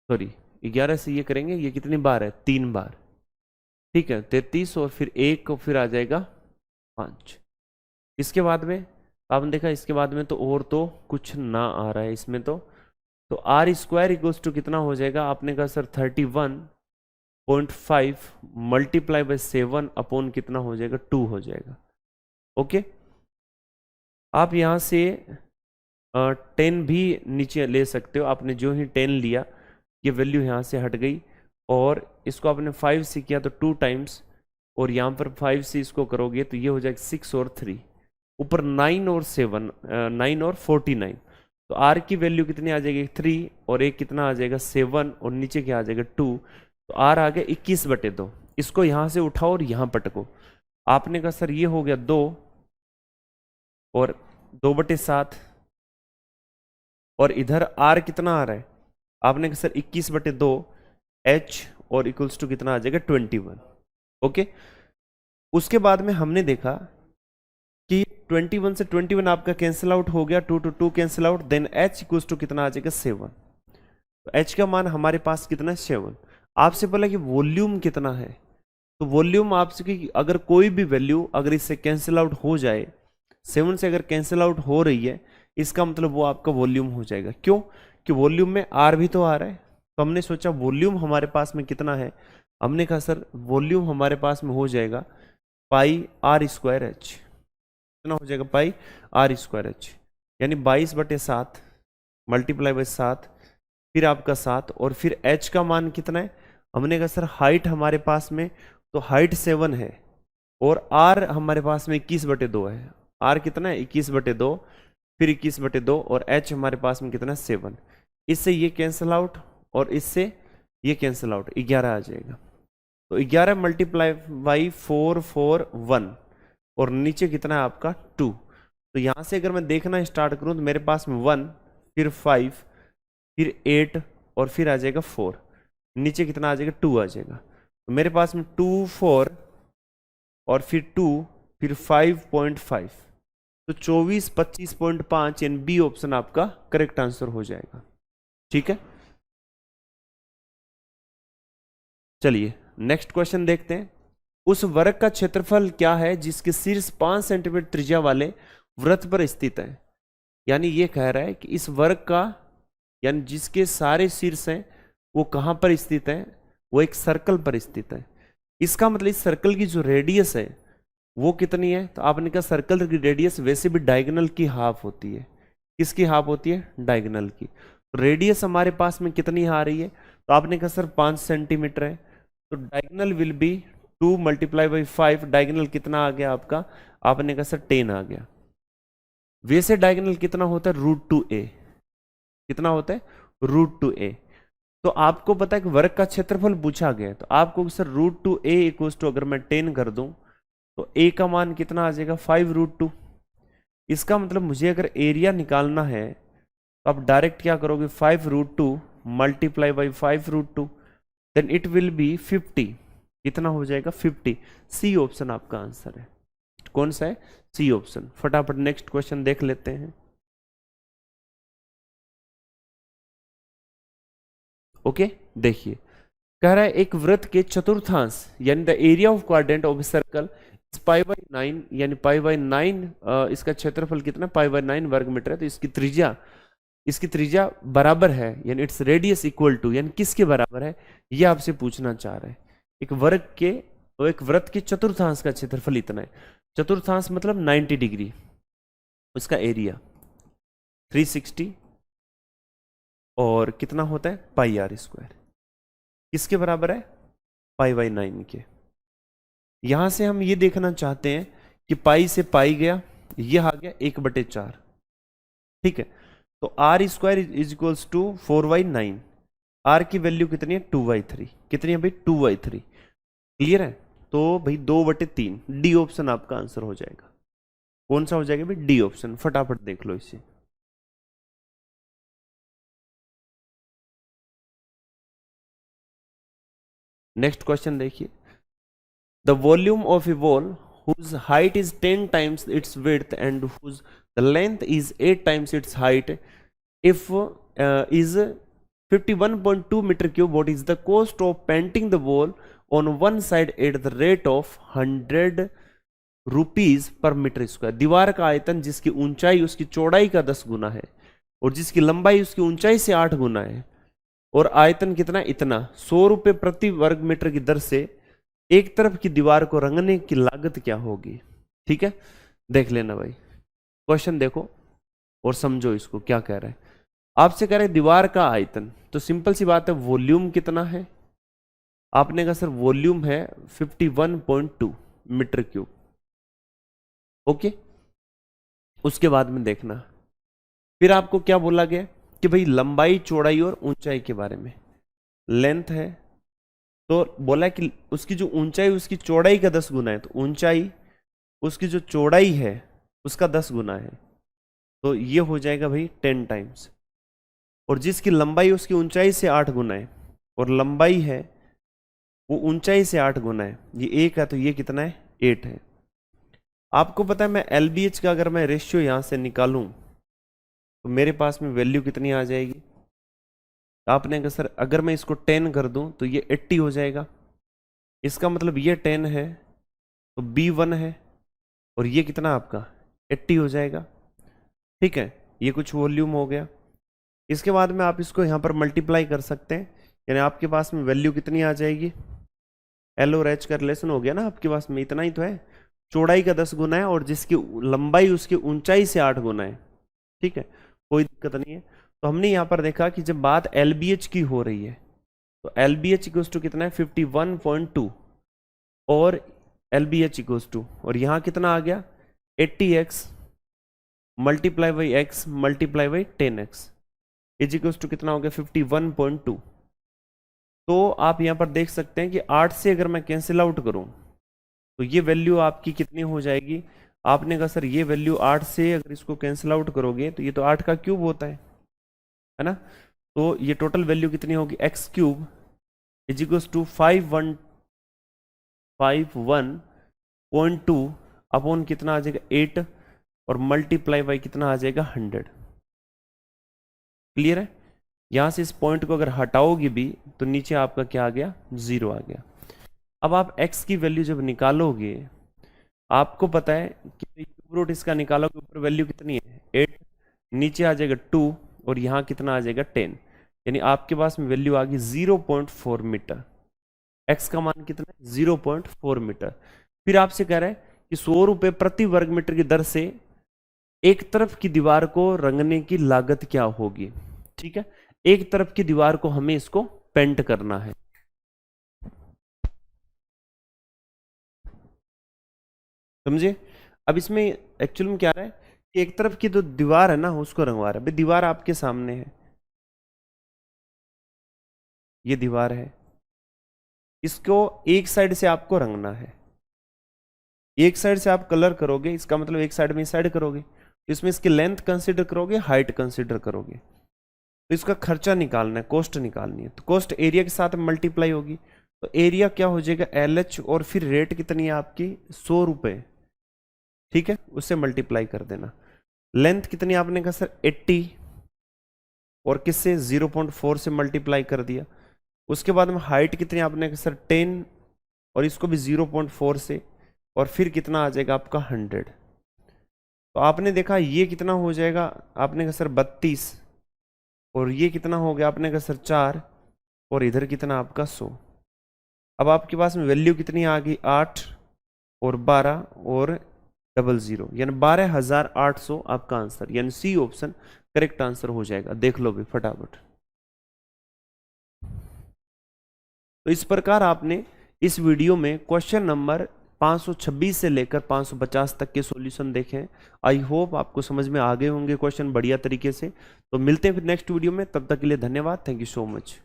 सॉरी, 11 से ये करेंगे, ये कितनी बार है? 3 बार, ठीक है। 33, और फिर 1, और फिर आ जाएगा 5। इसके बाद में आपने देखा, इसके बाद में तो और तो कुछ ना आ रहा है इसमें। तो R² इक्वल्स टू कितना हो जाएगा? आपने कहा सर 31.5 × 7 अपॉन कितना हो जाएगा? 2 हो जाएगा, ओके। आप यहां से 10 भी नीचे ले सकते हो। आपने जो ही 10 लिया, ये वैल्यू यहाँ से हट गई, और इसको आपने 5 से किया तो 2 टाइम्स, और यहाँ पर 5 से इसको करोगे तो ये हो जाएगा 6 और 3, ऊपर 9 और 7, 9 और 49, तो आर की वैल्यू कितनी आ जाएगी 3 और एक कितना आ जाएगा 7 और नीचे क्या आ जाएगा 2। तो आर आ गया 21/2। इसको यहां से उठाओ और यहां पटको। आपने कहा सर ये हो गया 2 और 2/7 और इधर आर कितना आ रहा है, आपने कहा सर 21/2 एच और इक्वल्स टू कितना आ जाएगा 21। ओके, उसके बाद में हमने देखा कि 21 से 21 आपका कैंसिल आउट हो गया, 2 to 2 cancel out, then H equals to कितना आ जाएगा 7। तो एच का मान हमारे पास कितना है 7। आपसे बोला कि वॉल्यूम कितना है, तो वॉल्यूम आपसे अगर कोई भी वैल्यू अगर इससे कैंसिल आउट हो जाए, 7 से अगर कैंसिल आउट हो रही है, इसका मतलब वो आपका वॉल्यूम हो जाएगा। क्यों? कि वॉल्यूम में आर भी तो आ रहा है। तो हमने सोचा वॉल्यूम हमारे पास में कितना है, हमने कहा सर वॉल्यूम हमारे पास में हो जाएगा पाई आर स्क्वायर एच। कितना हो जाएगा पाई आर स्क्वायर एच, यानी 22/7 मल्टीप्लाई बाई 7 फिर आपका 7 और फिर एच का मान कितना है, हमने कहा सर हाइट हमारे पास में तो हाइट 7 है और आर हमारे पास में 21/2 है। आर कितना है 21/2 फिर 21/2 और एच हमारे पास में कितना है 7। इससे ये कैंसिल आउट और इससे ये कैंसिल आउट, 11 आ जाएगा। तो 11 मल्टीप्लाई बाई 441 और नीचे कितना है आपका 2। तो यहां से अगर मैं देखना स्टार्ट करूं तो मेरे पास में 1 फिर 5 फिर 8 और फिर आ जाएगा 4, नीचे कितना आ जाएगा 2 आ जाएगा। तो मेरे पास में 2 4 और फिर 2 फिर 5.5, तो 24 25.5 यानी बी ऑप्शन आपका करेक्ट आंसर हो जाएगा। ठीक है, चलिए नेक्स्ट क्वेश्चन देखते हैं। उस वर्ग का क्षेत्रफल क्या है जिसके शीर्ष 5 सेंटीमीटर त्रिज्या वाले वृत्त पर स्थित है। यानी ये कह रहा है कि इस वर्ग का, यानी जिसके सारे शीर्ष हैं वो कहां पर स्थित है, वो एक सर्कल पर स्थित है। इसका मतलब इस सर्कल की जो रेडियस है वो कितनी है, तो आपने कहा सर्कल की रेडियस वैसे भी डायगोनल की हाफ होती है। किसकी हाफ होती है, डायगोनल की। तो रेडियस हमारे पास में कितनी आ रही है, तो आपने कहा सर 5 सेंटीमीटर है, तो diagonal will B 2 multiply by 5, diagonal कितना आ गया आपका, आपने कहा सर 10 आ गया। वैसे डायगोनल कितना होता है √2a, कितना होता है √2a। तो आपको पता है कि वर्ग का क्षेत्रफल पूछा गया, तो आपको सर √2a इक्वल्स टू अगर मैं 10 कर दूं तो a का मान कितना आ जाएगा 5√2। इसका मतलब मुझे अगर एरिया निकालना है तो आप डायरेक्ट क्या करोगे 5√2 multiply by 5√2, then it will be 50। कितना हो जाएगा 50। सी ऑप्शन आपका आंसर है। कौन सा है, सी ऑप्शन। फटाफट नेक्स्ट क्वेश्चन देख लेते हैं। ओके, देखिए कह रहा है एक वृत्त के चतुर्थांश यानी the area of quadrant of circle π/9, यानी π/9 इसका क्षेत्रफल कितना π/9 वर्ग मीटर है। तो इसकी त्रिज्या बराबर है, यानी इट्स रेडियस इक्वल टू, यानी किसके बराबर है ये आपसे पूछना चाह रहे हैं। एक वृत्त के चतुर्थांश का क्षेत्रफल इतना है। चतुर्थांश मतलब 90 डिग्री, उसका एरिया 360 और कितना होता है πr²। किसके बराबर है π/9 के। यहां से हम ये देखना चाहते हैं कि पाई से पाई गया, ये आ गया 1/4। ठीक है, तो r² is equals to 4/9। r की वैल्यू कितनी है 2/3। कितनी है भाई 2/3। क्लियर है, तो भाई 2/3 डी ऑप्शन आपका आंसर हो जाएगा। कौन सा हो जाएगा भाई डी ऑप्शन। फटाफट देख लो इसे। नेक्स्ट क्वेश्चन देखिए। The volume of a ball whose height is 10 times its width and whose the length is 8 times its height if is 51.2 meter cube, what is the cost of painting the ball on one side at the rate of 100 rupees per metre square. दीवार का आयतन जिसकी ऊंचाई उसकी चौड़ाई का 10 गुना है और जिसकी लंबाई उसकी ऊंचाई से 8 गुना है और आयतन कितना इतना, 100 रुपए प्रति वर्ग मीटर की दर से एक तरफ की दीवार को रंगने की लागत क्या होगी। ठीक है, देख लेना भाई, क्वेश्चन देखो और समझो इसको क्या कह रहा है। आपसे कह रहे हैं दीवार का आयतन, तो सिंपल सी बात है वॉल्यूम कितना है, आपने कहा सर वॉल्यूम है 51.2 मीटर क्यूब। ओके, उसके बाद में देखना फिर आपको क्या बोला गया कि भाई लंबाई चौड़ाई और ऊंचाई के बारे में। लेंथ है तो बोला कि उसकी जो ऊंचाई उसकी चौड़ाई का 10 गुना है, तो ऊंचाई उसकी जो चौड़ाई है उसका 10 गुना है, तो ये हो जाएगा भाई 10 टाइम्स। और जिसकी लंबाई उसकी ऊंचाई से 8 गुना है और लंबाई है वो ऊंचाई से 8 गुना है, ये 1 है, तो ये कितना है 8 है। आपको पता है मैं LBH का अगर मैं रेशियो यहां से निकालूं तो मेरे पास में वैल्यू कितनी आ जाएगी। आपने कहा सर अगर मैं इसको 10 कर दूं तो ये 80 हो जाएगा, इसका मतलब ये 10 है तो B1 है और ये कितना आपका 80 हो जाएगा। ठीक है, ये कुछ वॉल्यूम हो गया। इसके बाद में आप इसको यहाँ पर मल्टीप्लाई कर सकते हैं, यानी आपके पास में वैल्यू कितनी आ जाएगी, L और H का रिलेशन हो गया ना आपके पास में, इतना ही तो है, चौड़ाई का 10 गुना है और जिसकी लंबाई उसकी ऊंचाई से 8 गुना है। ठीक है, कोई दिक्कत नहीं है। तो हमने यहाँ पर देखा कि जब बात LBH की हो रही है तो LBH इक्वल्स टू कितना है 51.2 और LBH इक्वल्स टू, और यहाँ कितना आ गया 80x multiply by x multiply by 10x is equals to कितना हो गया 51.2। तो आप यहाँ पर देख सकते हैं कि 8 से अगर मैं कैंसिल आउट करूं तो ये वैल्यू आपकी कितनी हो जाएगी। आपने कहा सर ये वैल्यू 8 से अगर इसको कैंसिल आउट करोगे तो ये तो 8 का क्यूब होता है ना, तो ये टोटल वैल्यू कितनी होगी x cube is equals to 51.2 upon कितना आ जाएगा 8 और मल्टीप्लाई बाई कितना आ जाएगा 100। क्लियर है, यहां से इस पॉइंट को अगर हटाओगे भी तो नीचे आपका क्या आ गया 0 आ गया। अब आप x की वैल्यू जब निकालोगे आपको पता है कि क्यूब रूट इसका निकालोगे ऊपर वैल्यू कितनी है 8, नीचे आ जाएगा 2 और यहाँ कितना आ जाएगा 10, यानी आपके पास में वैल्यू आ गई 0.4 मीटर। x का मान कितना है 0.4 मीटर। फिर आपसे कह रहा है कि 100 रुपए प्रति वर्ग मीटर की दर से एक तरफ की दीवार को रंगने की लागत क्या होगी। ठीक है, एक तरफ की दीवार को हमें इसको पेंट करना है। समझे, अब इसमें एक्चुअल में क्या रहा है कि एक तरफ की जो दीवार है ना उसको रंगवा रहा है। भाई दीवार आपके सामने है, ये दीवार है, इसको एक साइड से आपको रंगना है। एक साइड से आप कलर करोगे इसका मतलब एक साइड में इस साइड करोगे, तो इसमें इसकी लेंथ कंसीडर करोगे हाइट कंसीडर करोगे, तो इसका खर्चा निकालना है, कॉस्ट निकालनी है, तो कॉस्ट एरिया के साथ मल्टीप्लाई होगी, तो एरिया क्या हो जाएगा LH और फिर रेट कितनी है आपकी 100 रुपए। ठीक है, उससे मल्टीप्लाई कर देना। लेंथ कितनी आपने कहा सर 80 और किससे 0.4 से मल्टीप्लाई कर दिया। उसके बाद में हाइट कितनी आपने कहा सर 10 और इसको भी 0.4 से, और फिर कितना आ जाएगा आपका 100। तो आपने देखा ये कितना हो जाएगा, आपने कहा सर 32 और ये कितना हो गया आपने कहा सर 4 और इधर कितना आपका 100। अब आपके पास में वैल्यू कितनी आ गई 8 और 12 और 00, यानी 12,800 आपका आंसर, यानी सी ऑप्शन करेक्ट आंसर हो जाएगा। देख लो भी फटाफट। तो इस प्रकार आपने इस वीडियो में क्वेश्चन नंबर 526 से लेकर 550 तक के सॉल्यूशन देखें। आई होप आपको समझ में आ गए होंगे क्वेश्चन बढ़िया तरीके से। तो मिलते हैं फिर नेक्स्ट वीडियो में, तब तक के लिए धन्यवाद, थैंक यू सो मच।